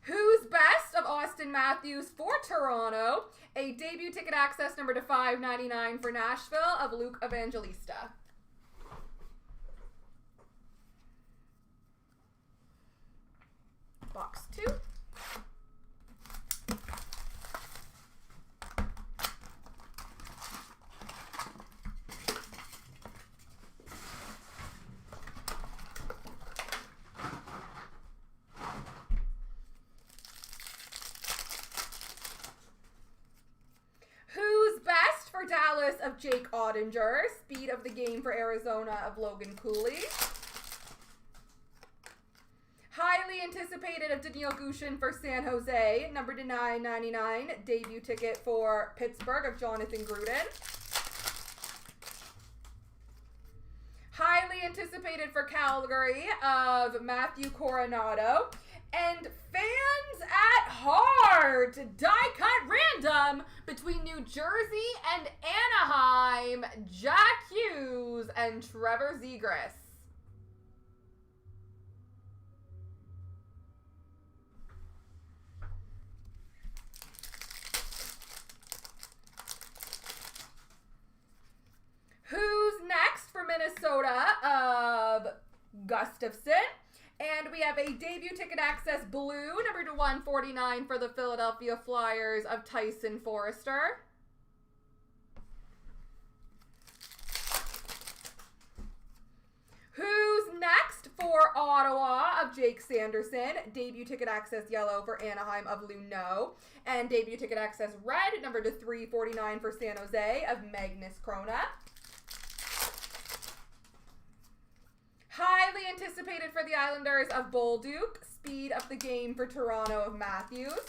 Who's Best of Austin Matthews for Toronto. A debut ticket access number to 599 for Nashville of Luke Evangelista. Box 2. Dallas of Jake Ottinger. Speed of the game for Arizona of Logan Cooley. Highly anticipated of Daniil Gushin for San Jose. Number to 999. Debut ticket for Pittsburgh of Jonathan Gruden. Highly anticipated for Calgary of Matthew Coronado. And fans at heart, die cut random between New Jersey and Anaheim, Jack Hughes and Trevor Zegras. Who's Next for Minnesota of Gustafson? And we have a debut ticket access blue, number to 149 for the Philadelphia Flyers of Tyson Forrester. Who's Next for Ottawa of Jake Sanderson. Debut ticket access yellow for Anaheim of Luneau. And debut ticket access red, number to 349 for San Jose of Magnus Krona. Highly anticipated for the Islanders of Bolduc. Speed of the game for Toronto of Matthews.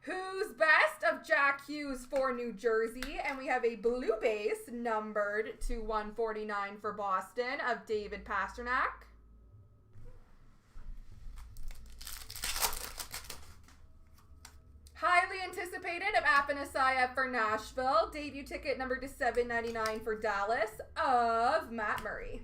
Who's Best of Jack Hughes for New Jersey. And we have a blue base numbered to 149 for Boston of David Pastrnak. Highly anticipated of Afanasyev for Nashville. Debut ticket number to 799 for Dallas of Matt Murray.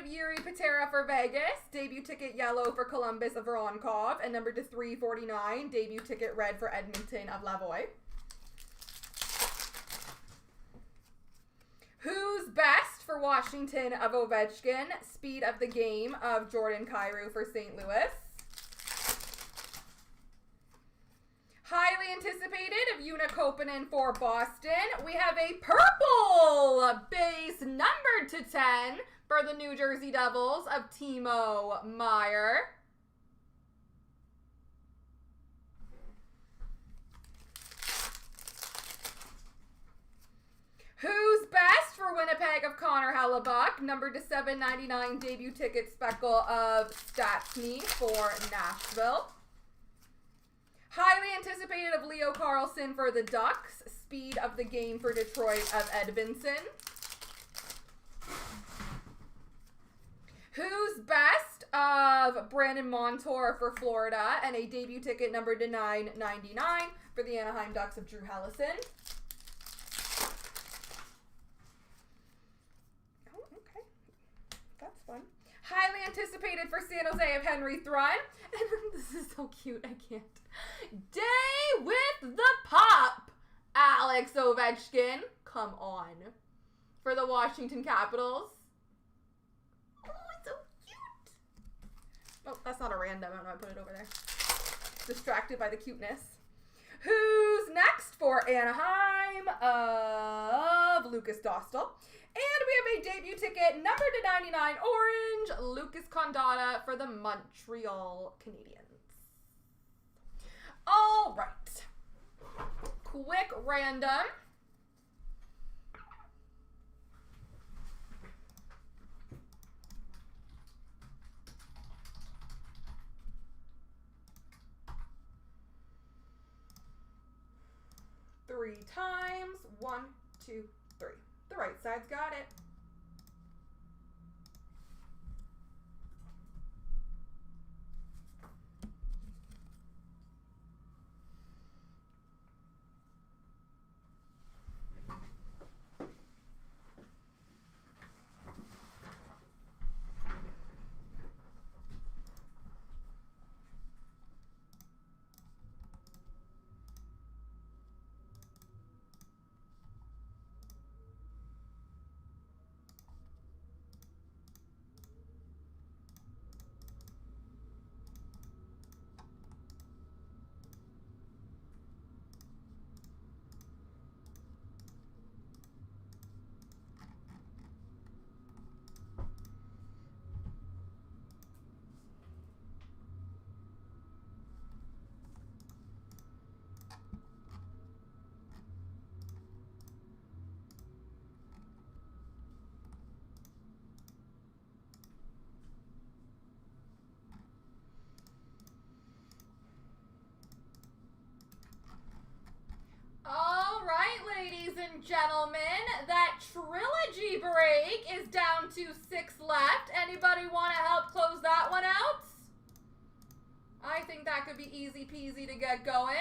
of Yuri Patera for Vegas. Debut ticket yellow for Columbus of Voronkov. And number to 349, debut ticket red for Edmonton of Lavoie. Who's best for Washington of Ovechkin? Speed of the game of Jordan Kyrou for St. Louis. Highly anticipated of Una Koppanen for Boston. We have a purple base numbered to 10 for the New Jersey Devils of Timo Meier. Who's best for Winnipeg of Connor Hellebuck? Number to 799 debut ticket speckle of Stastny for Nashville. Highly anticipated of Leo Carlsson for the Ducks. Speed of the game for Detroit of Edvinsson. Who's best of Brandon Montour for Florida and a debut ticket numbered to 999 for the Anaheim Ducks of Drew Helleson. Oh, okay. That's fun. Highly anticipated for San Jose of Henry Thrun. And this is so cute, I can't. Day with the Pop, Alex Ovechkin. Come on. For the Washington Capitals. Oh, it's so cute. Oh, that's not a random. I don't know, I put it over there. Distracted by the cuteness. Who's next for Anaheim of Lucas Dostal? And we have a debut ticket, number to 99, orange, Lucas Condotta for the Montreal Canadiens. All right. Quick random. Three times. 1, 2, 3. The right side's got it. Ladies and gentlemen, that trilogy break is down to 6 left. Anybody want to help close that one out? I think that could be easy peasy to get going.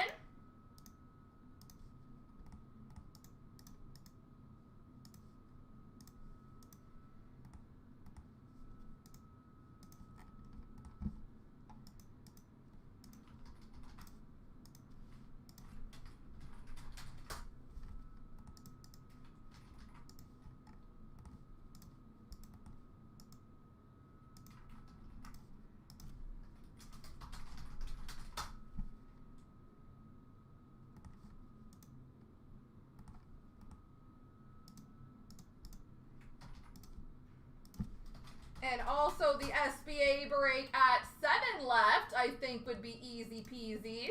And also the SBA break at 7 left, I think would be easy peasy.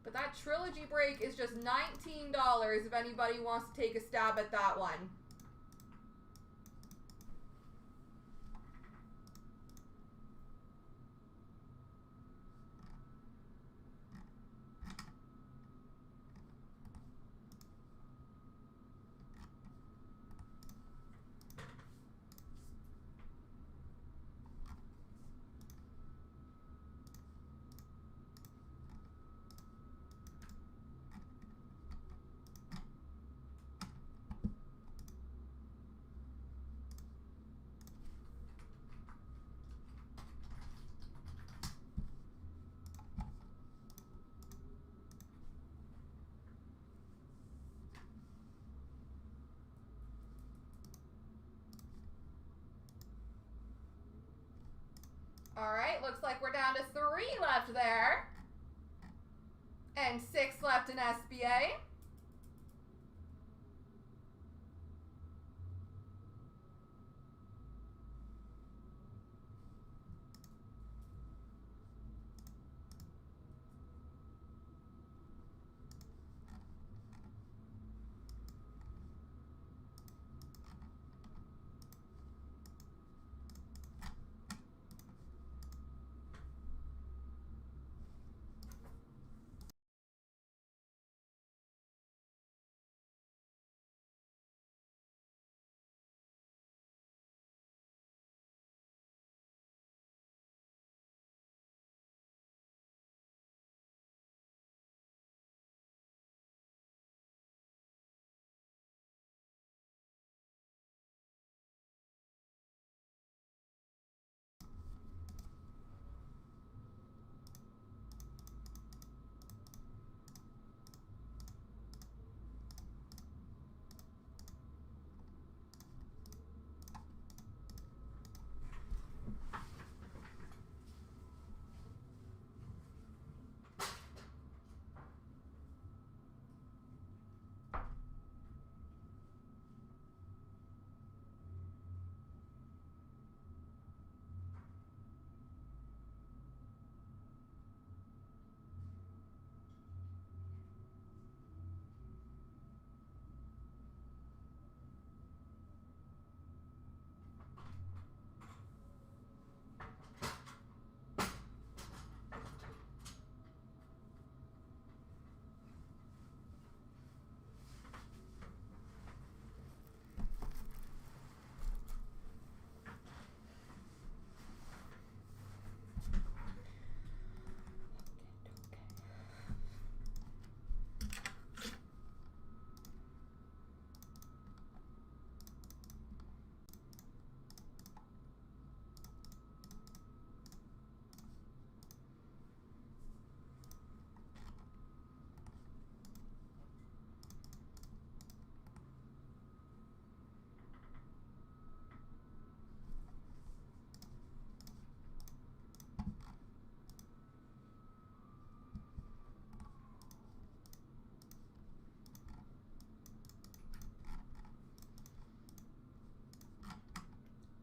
But that trilogy break is just $19 if anybody wants to take a stab at that one. right, looks like we're down to 3 left there. And 6 left in SBA.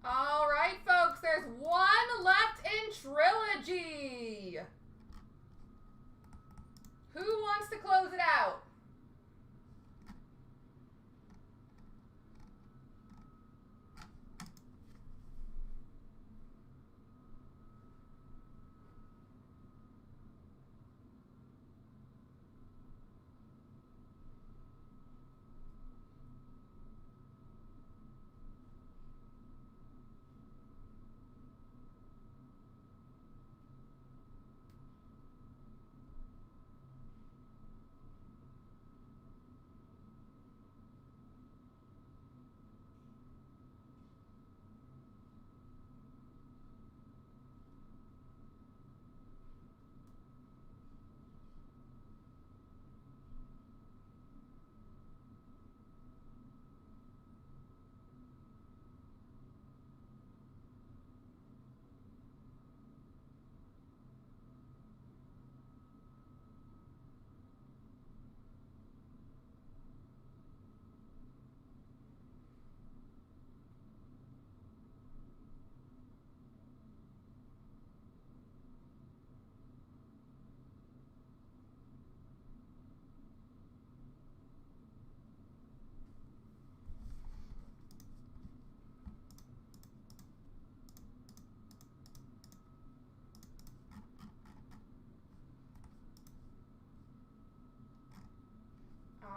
All right, folks, there's 1 left in Trilogy. Who wants to close it out?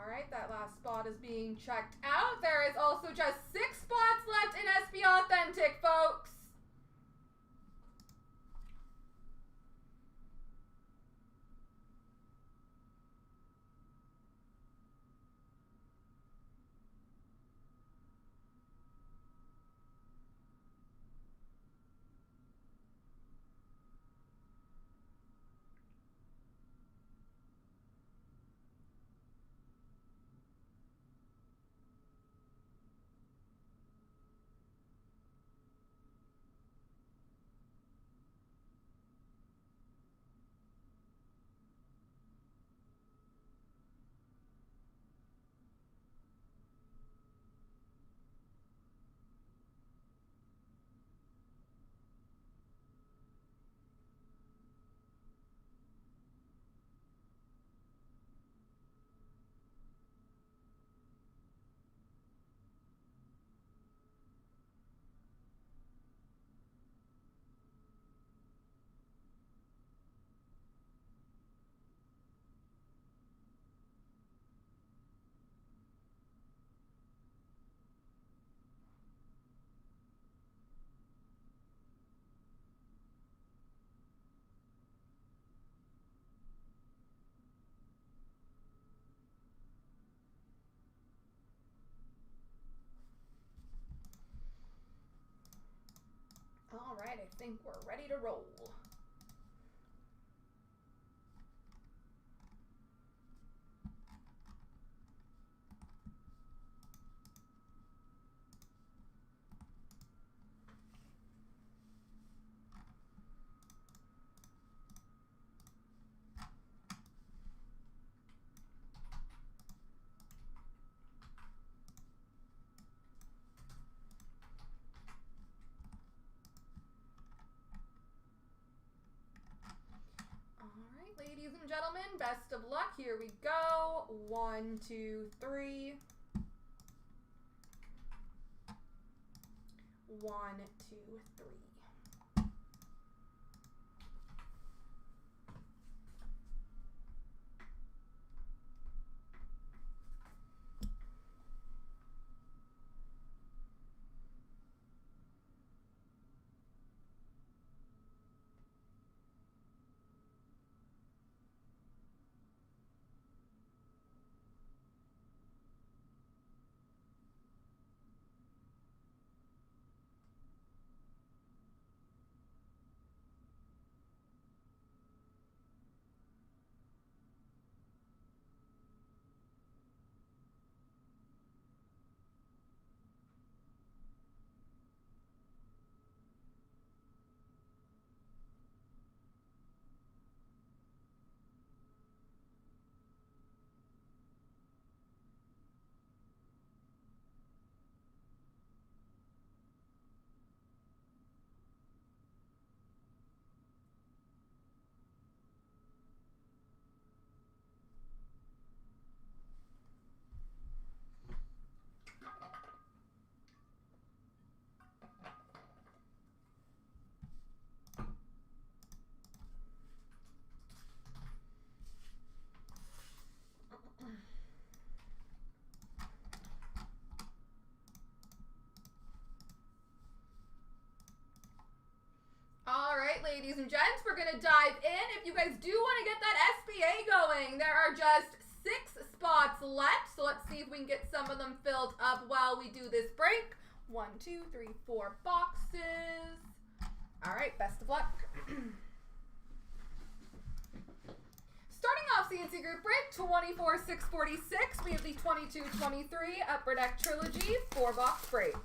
All right, that last spot is being checked out. There is also just 6 spots left in SB Authentic, folks. think we're ready to roll. Ladies and gentlemen, best of luck. Here we go. 1, 2, 3. 1, 2, 3. All right, ladies and gents, we're going to dive in. If you guys do want to get that SBA going, there are just 6 spots left. So let's see if we can get some of them filled up while we do this break. 1, 2, 3, 4 boxes. All right, best of luck. Starting off CNC Group Break, 24,646. We have the 22-23 Upper Deck Trilogy 4-box break.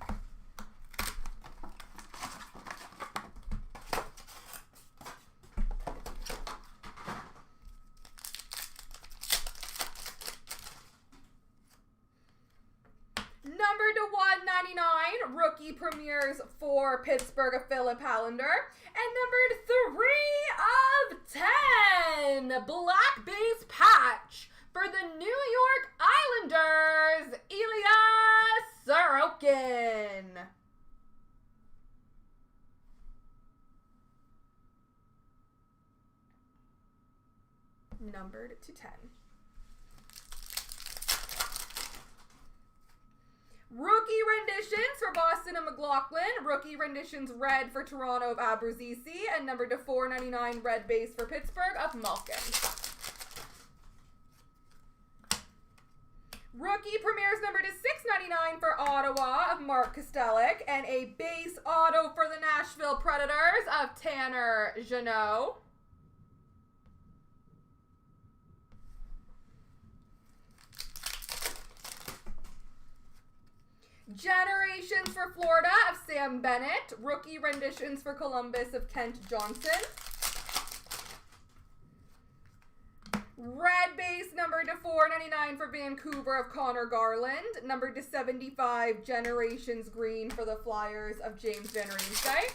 Number to 199, rookie premieres for Pittsburgh of Philip Hallander. And numbered 3 of 10, black base patch for the New York Islanders, Ilya Sorokin. Numbered to 10. Rookie renditions for Boston and McLaughlin. Rookie renditions red for Toronto of Abruzzese. And number to 499 red base for Pittsburgh of Malkin. Rookie premieres number to 699 for Ottawa of Mark Kostelic. And a base auto for the Nashville Predators of Tanner Jeannot. Generations for Florida of Sam Bennett. Rookie renditions for Columbus of Kent Johnson. Red base number to 499 for Vancouver of Connor Garland. Number to 75 Generations green for the Flyers of James Van Riemsdyk.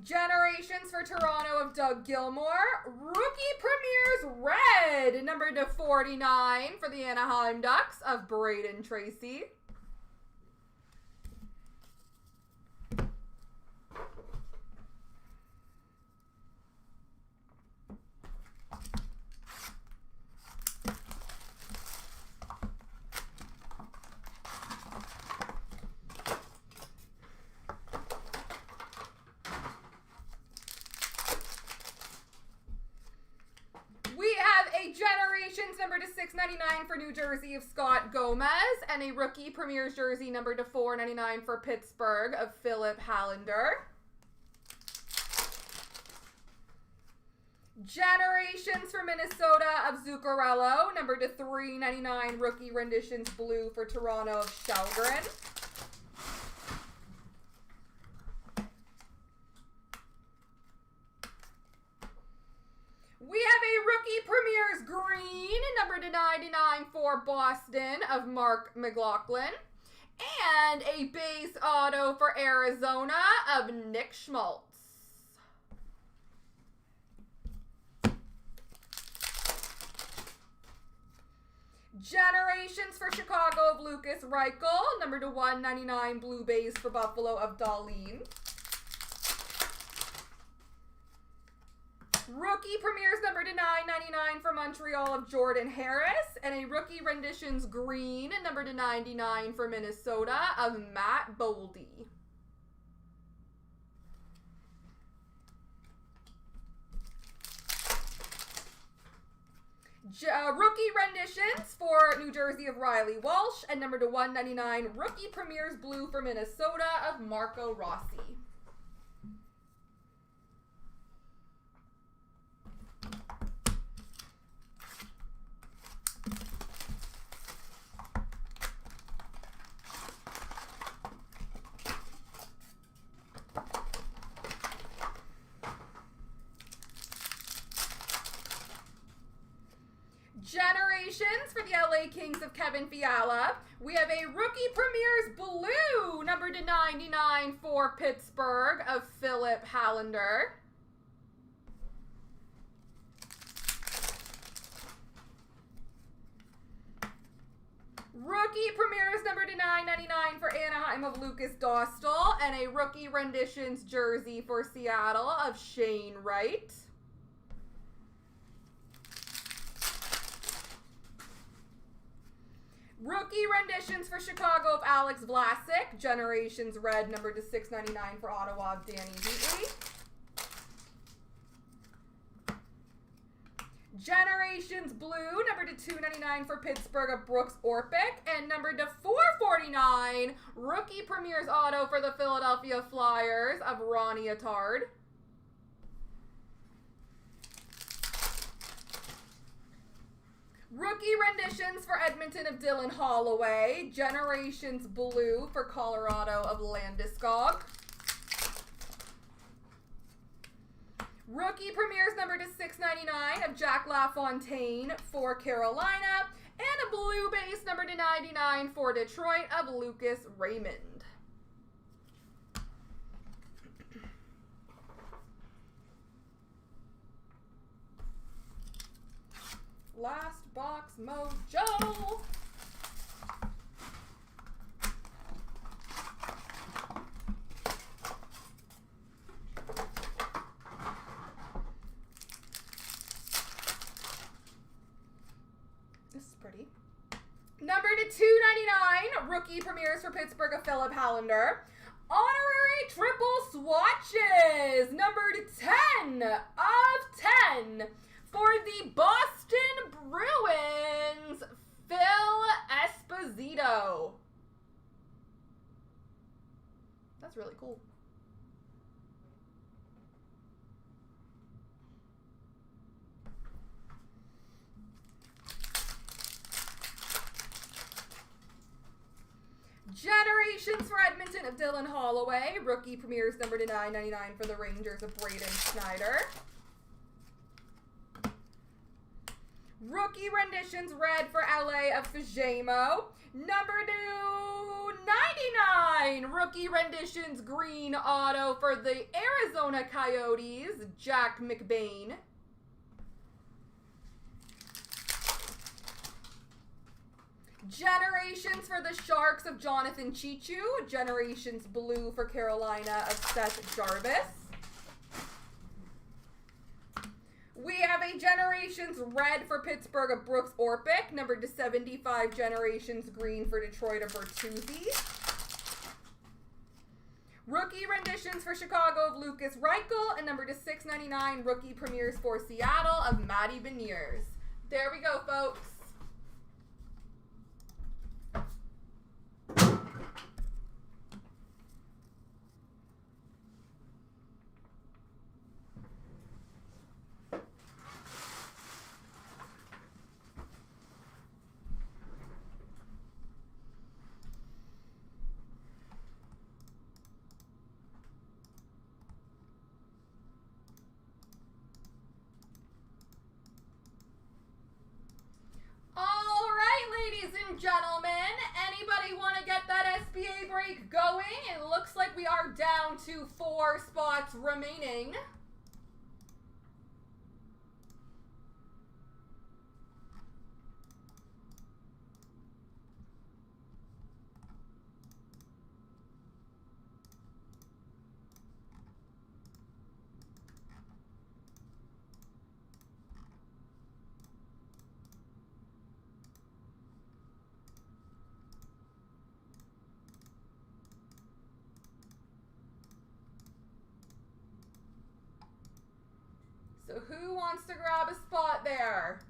Generations for Toronto of Doug Gilmour. Rookie premieres red, number to 49 for the Anaheim Ducks of Braden Tracy. Generations number to 699 for New Jersey of Scott Gomez, and a rookie premieres jersey number to 499 for Pittsburgh of Philip Hallander. Generations for Minnesota of Zuccarello. Number to 399 rookie renditions blue for Toronto of Shelgren. We have a rookie premieres green, number to 99 for Boston of Mark McLaughlin. And a base auto for Arizona of Nick Schmaltz. Generations for Chicago of Lucas Reichel. Number to 199 blue base for Buffalo of Darlene. Rookie premieres number to 999 for Montreal of Jordan Harris. And a rookie renditions green, number to 99 for Minnesota of Matt Boldy. Rookie renditions for New Jersey of Riley Walsh. And number to 199 rookie premieres blue for Minnesota of Marco Rossi. Generations for the LA Kings of Kevin Fiala. We have a rookie premieres blue, number to 99 for Pittsburgh of Philip Hallander. Rookie premieres number to 999 for Anaheim of Lucas Dostal. And a rookie renditions jersey for Seattle of Shane Wright. Rookie renditions for Chicago of Alex Vlasic. Generations red, number to 699 for Ottawa of Danny Wheatley. Generations blue, number to 299 for Pittsburgh of Brooks Orpik. And number to 449, rookie premieres auto for the Philadelphia Flyers of Ronnie Attard. Rookie renditions for Edmonton of Dylan Holloway. Generations blue for Colorado of Landeskog. Rookie premieres number to 699 of Jack LaFontaine for Carolina. And a blue base number to 99 for Detroit of Lucas Raymond. Last box mojo. This is pretty. Number to 299, rookie premieres for Pittsburgh of Philip Hallander. Honorary triple swatches, number to 10 of 10 for the Boston Bruins, Phil Esposito. That's really cool. Generations for Edmonton of Dylan Holloway. Rookie premieres number to 999 for the Rangers of Braden Schneider. Rookie renditions red for LA of Fajemo. Number to 99. Rookie renditions green auto for the Arizona Coyotes, Jack McBain. Generations for the Sharks of Jonathan Chichu. Generations blue for Carolina of Seth Jarvis. We have a Generations red for Pittsburgh of Brooks Orpik. Number to 75 Generations green for Detroit of Bertuzzi. Rookie renditions for Chicago of Lucas Reichel. And number to 699 rookie premieres for Seattle of Matty Beniers. There we go, folks. going. It looks like we are down to 4 spots remaining. So who wants to grab a spot there?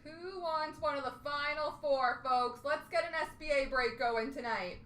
Who wants one of the final 4, folks? Let's get an SBA break going tonight.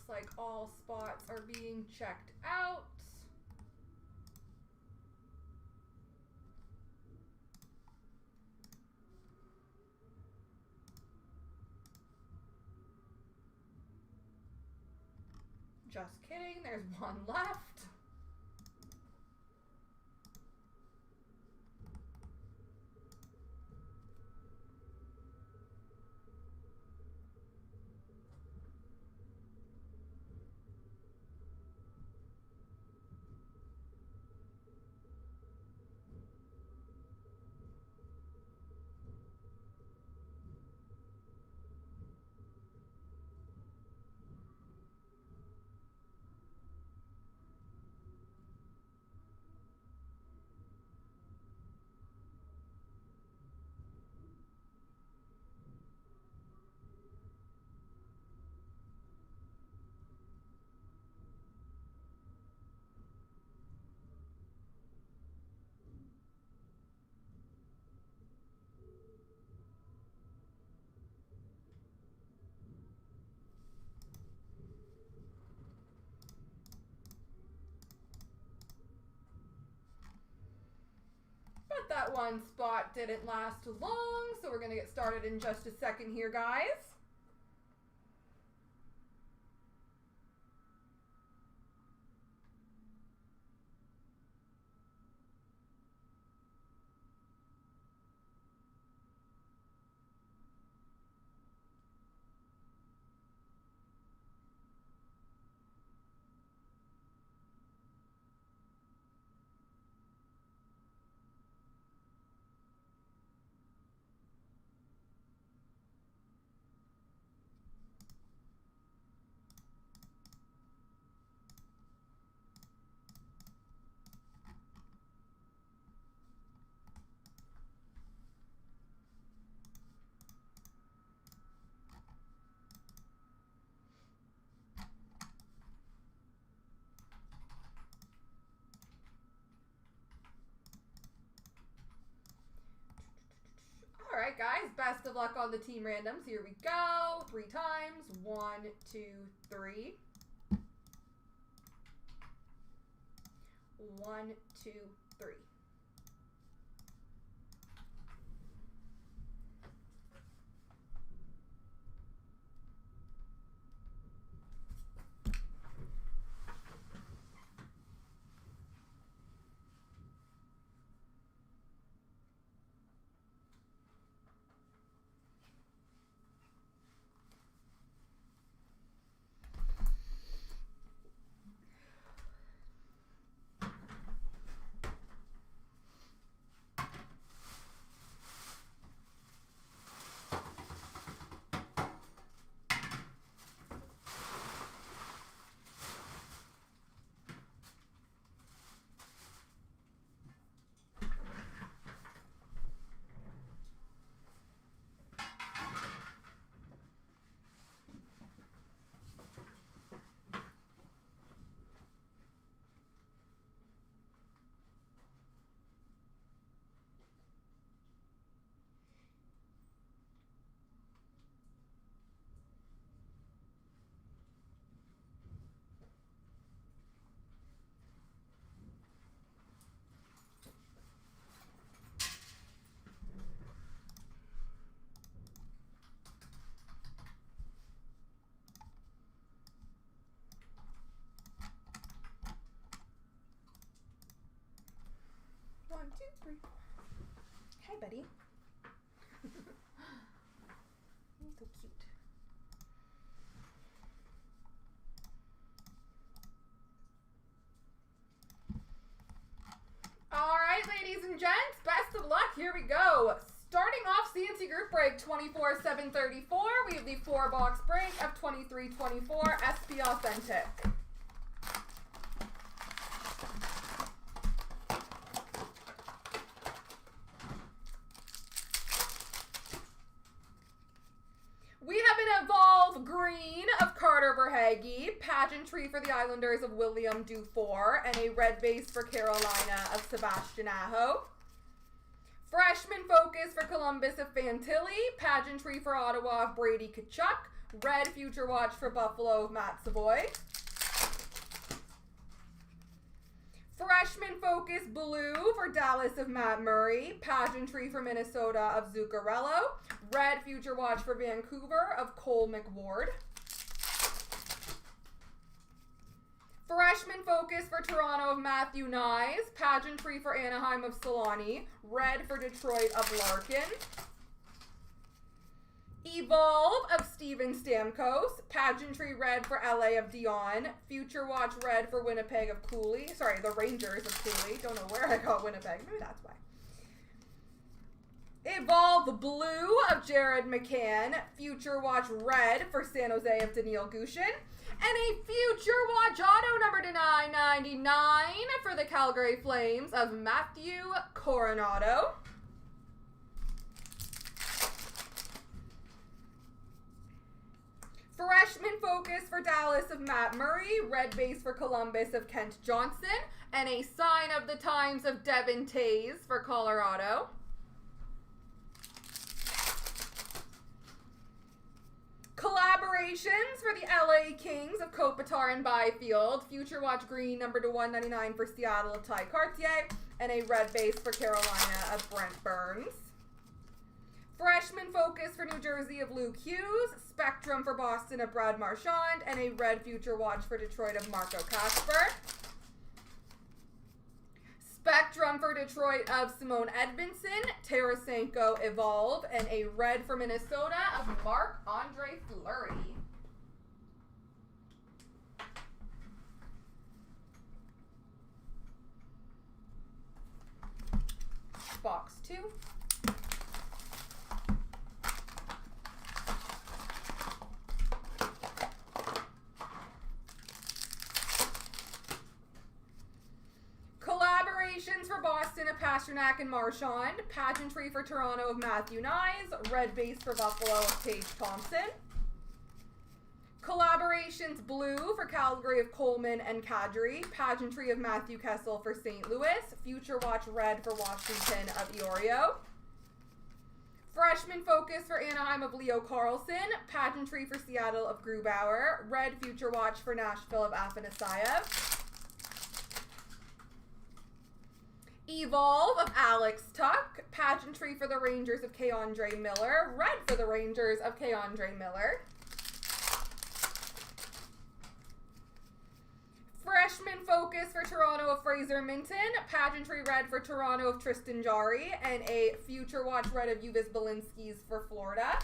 looks like all spots are being checked out. Just kidding, there's one left. But that one spot didn't last long, so we're going to get started in just a second here, guys. All right, guys, best of luck on the team randoms. Here we go. 3 times. 1, 2, 3. 1, 2, 3. One, two, three. Hi, buddy. You're so cute. All right, ladies and gents, best of luck. Here we go. Starting off CNC Group Break 24/7/34, we have the 4-box break of 23/24 SP Authentic. We have an Evolve Green of Carter Verhaeghe, Pageantry for the Islanders of William Dufour, and a red base for Carolina of Sebastian Aho. Freshman Focus for Columbus of Fantilli, Pageantry for Ottawa of Brady Tkachuk, red Future Watch for Buffalo of Matt Savoy. Freshman Focus blue for Dallas of Matt Murray. Pageantry for Minnesota of Zuccarello. Red Future Watch for Vancouver of Cole McWard. Freshman Focus for Toronto of Matthew Nyes. Pageantry for Anaheim of Solani. Red for Detroit of Larkin. Evolve of Steven Stamkos. Pageantry red for LA of Dion. Future Watch red for Winnipeg of Cooley. Sorry, the Rangers of Cooley. Don't know where I got Winnipeg. Maybe that's why. Evolve blue of Jared McCann. Future Watch red for San Jose of Daniil Gushin. And a Future Watch auto number to 999 for the Calgary Flames of Matthew Coronado. Freshman Focus for Dallas of Matt Murray. Red base for Columbus of Kent Johnson. And a Sign of the Times of Devin Tays for Colorado. Collaborations for the LA Kings of Kopitar and Byfield. Future Watch green number to 199 for Seattle of Ty Cartier. And a red base for Carolina of Brent Burns. Freshman Focus for New Jersey of Luke Hughes. Spectrum for Boston of Brad Marchand. And a red Future Watch for Detroit of Marco Kasper. Spectrum for Detroit of Simone Edvinsson. Tarasenko Evolve. And a red for Minnesota of Marc-Andre Fleury. Box 2. Collaborations for Boston of Pasternak and Marchand. Pageantry for Toronto of Matthew Nyes. Red base for Buffalo of Tage Thompson. Collaborations blue for Calgary of Coleman and Kadri. Pageantry of Matthew Kessel for St. Louis. Future Watch red for Washington of Iorio. Freshman Focus for Anaheim of Leo Carlson. Pageantry for Seattle of Grubauer. Red Future Watch for Nashville of Afanasyev. Evolve of Alex Tuck. Pageantry for the Rangers of Keandre Miller. Red for the Rangers of Keandre Miller. Freshman Focus for Toronto of Fraser Minton. Pageantry red for Toronto of Tristan Jarry. And a Future Watch red of Uvis Balinskis for Florida.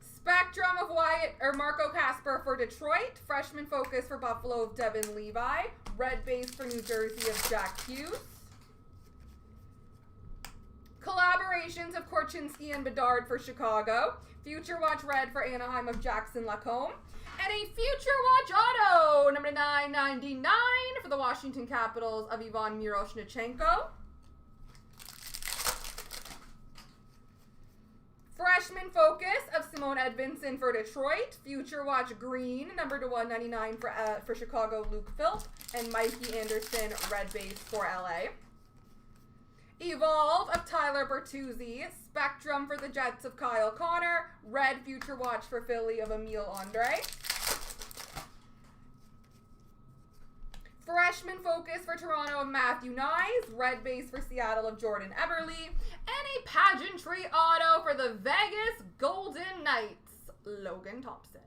Spectrum of Marco Kasper for Detroit. Freshman Focus for Buffalo of Devin Levi. Red base for New Jersey of Jack Hughes. Collaborations of Korchinski and Bedard for Chicago. Future Watch red for Anaheim of Jackson Lacombe. And a Future Watch auto number 999 for the Washington Capitals of Ivan Miroshnichenko. Freshman Focus of Simone Edvinsson for Detroit. Future Watch green, number to 199 for Chicago, Luke Philp. And Mikey Anderson, red base for LA. Evolve of Tyler Bertuzzi. Spectrum for the Jets of Kyle Connor. Red Future Watch for Philly of Emile Andre. Freshman Focus for Toronto of Matthew Nyes. Red base for Seattle of Jordan Eberle. And a Pageantry auto for the Vegas Golden Knights, Logan Thompson.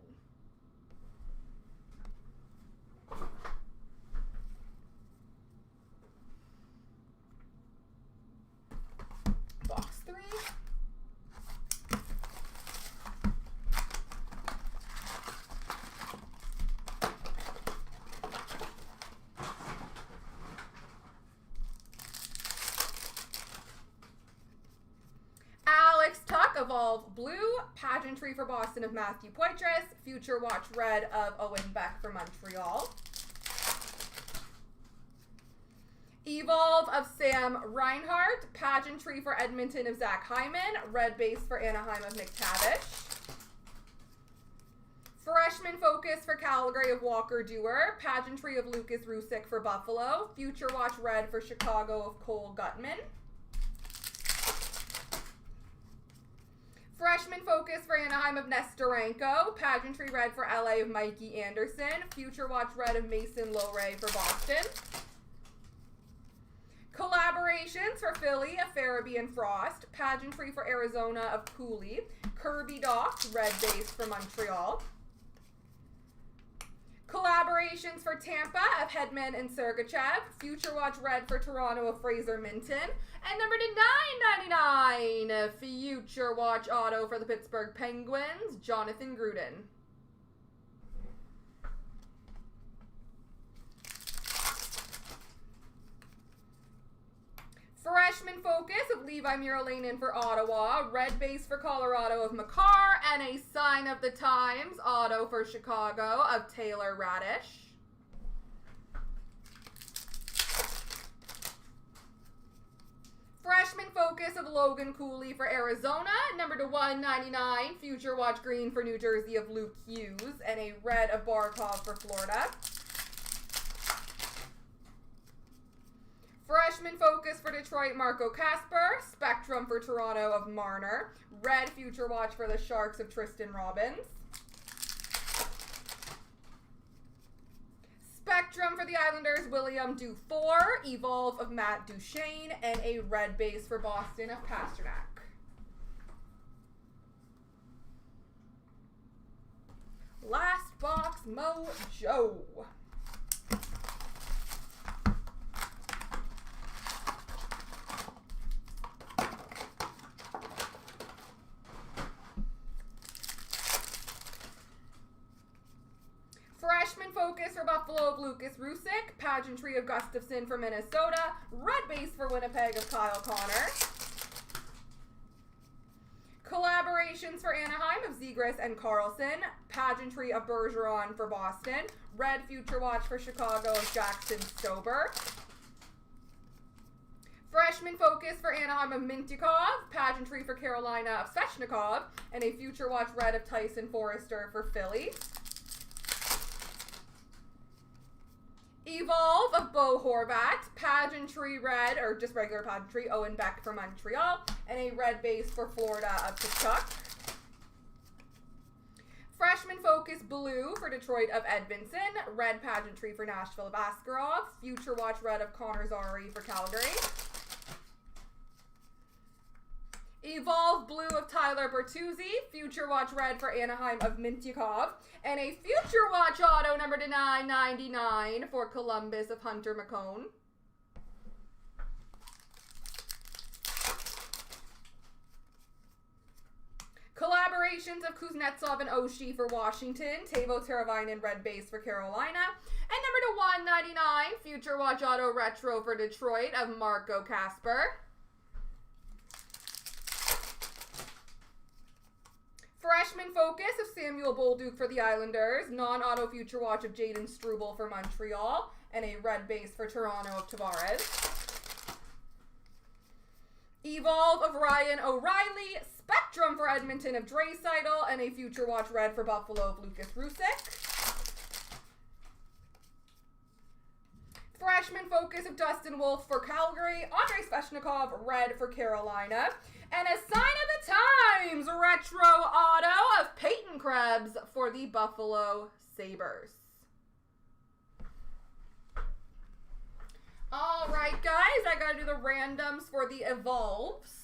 Box 3. Alex Tuck, Evolve Blue. Pageantry for Boston of Matthew Poitras. Future Watch red of Owen Beck for Montreal. Evolve of Sam Reinhart. Pageantry for Edmonton of Zach Hyman. Red base for Anaheim of McTavish. Freshman Focus for Calgary of Walker Dewar. Pageantry of Lucas Rusick for Buffalo. Future Watch red for Chicago of Cole Gutman. Freshman focus for Anaheim of Nestorenko. Pageantry red for LA of Mikey Anderson. Future watch red of Mason Lowray for Boston. Collaborations for Philly of Farabee and Frost. Pageantry for Arizona of Cooley. Kirby Doc, red base for Montreal. Collaborations for Tampa of Hedman and Sergachev. Future watch red for Toronto of Fraser Minton. And number to 999, Future watch auto for the Pittsburgh Penguins, Jonathan Gruden. Freshman focus of Levi Muralanen for Ottawa. Red base for Colorado of Makar. And a sign of the times auto for Chicago of Taylor Radish. Freshman focus of Logan Cooley for Arizona. Number to 199. Future watch green for New Jersey of Luke Hughes. And a red of Barkov for Florida. Freshman focus for Detroit, Marco Kasper. Spectrum for Toronto of Marner. Red future watch for the Sharks of Tristan Robbins. Spectrum for the Islanders, William Dufour. Evolve of Matt Duchene. And a red base for Boston of Pasternak. Last box, Mojo. Freshman focus for Buffalo of Lucas Rusick. Pageantry of Gustafson for Minnesota. Red base for Winnipeg of Kyle Connor. Collaborations for Anaheim of Zegras and Carlson. Pageantry of Bergeron for Boston. Red future watch for Chicago of Jackson Stober. Freshman focus for Anaheim of Mintyukov. Pageantry for Carolina of Svechnikov. And a future watch red of Tyson Forrester for Philly. Evolve of Bo Horvat. Pageantry red, or just regular pageantry, Owen Beck for Montreal. And a red base for Florida of Tkachuk. Freshman focus blue for Detroit of Edmondson. Red pageantry for Nashville of Askarov. Future watch red of Connor Zary for Calgary. Evolve blue of Tyler Bertuzzi. Future watch red for Anaheim of Mintyukov. And a future watch auto number to 999 for Columbus of Hunter McCone. Collaborations of Kuznetsov and Oshie for Washington. Teuvo Teravainen red base for Carolina. And number to 199, future watch auto retro for Detroit of Marco Kasper. Freshman focus of Samuel Bolduc for the Islanders. Non-auto future watch of Jaden Struble for Montreal. And a red base for Toronto of Tavares. Evolve of Ryan O'Reilly. Spectrum for Edmonton of Draisaitl. And a future watch red for Buffalo of Lucas Rusick. Freshman focus of Dustin Wolf for Calgary. Andrei Svechnikov red for Carolina. And a sign of the times, retro auto of Peyton Krebs for the Buffalo Sabres. All right, guys, I got to do the randoms for the Evolves.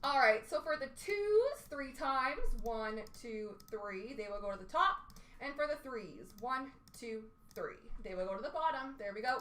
All right, so for the twos, 3 times, 1, 2, 3, they will go to the top. And for the threes, 1, 2, 3, they will go to the bottom. There we go.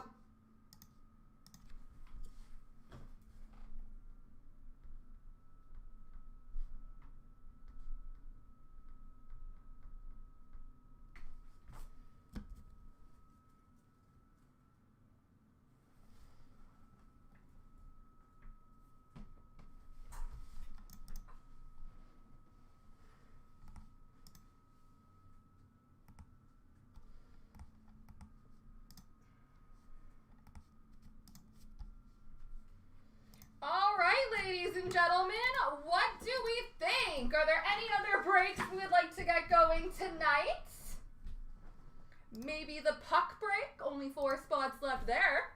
Maybe the puck break, only 4 spots left there.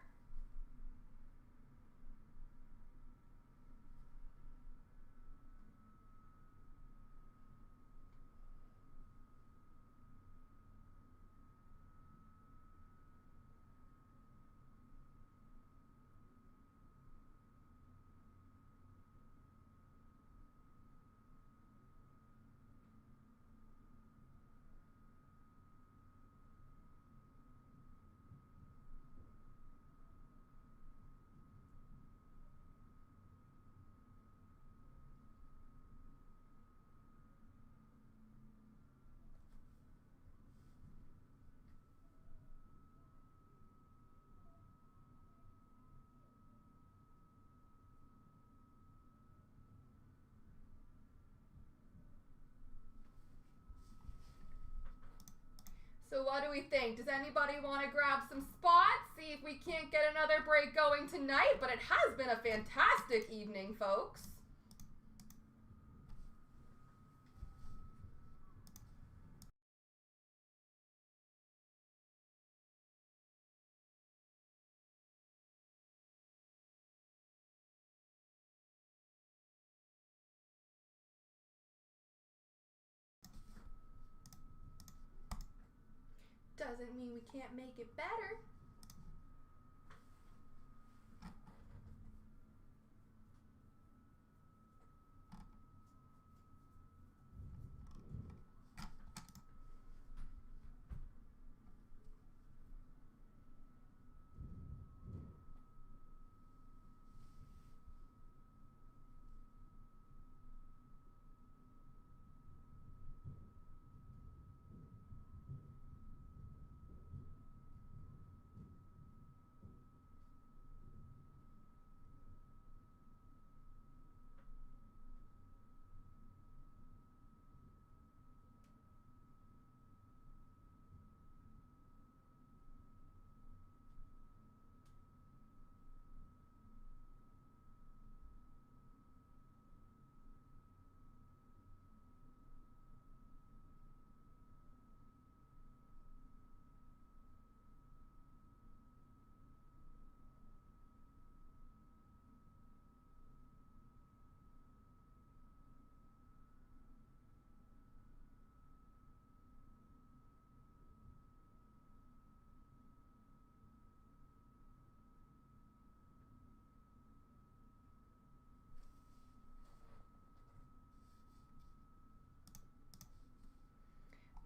So what do we think? Does anybody want to grab some spots? See if we can't get another break going tonight, but it has been a fantastic evening, folks. Doesn't mean we can't make it better.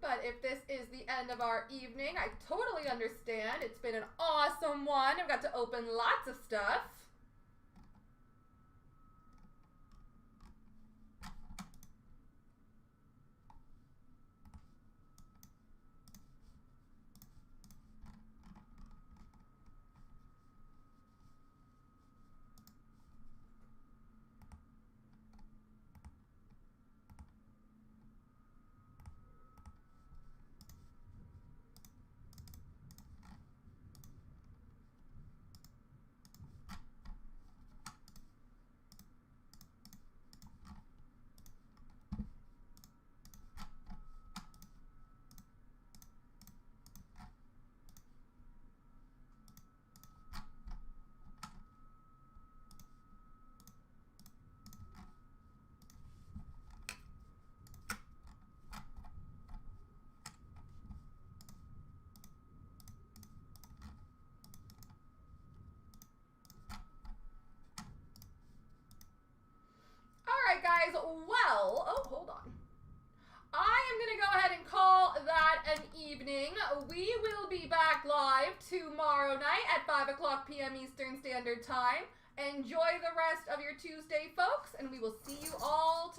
But if this is the end of our evening, I totally understand. It's been an awesome one. I've got to open lots of stuff. Guys, well, oh, hold on. I am going to go ahead and call that an evening. We will be back live tomorrow night at 5 o'clock p.m. Eastern Standard Time. Enjoy the rest of your Tuesday, folks, and we will see you all tomorrow.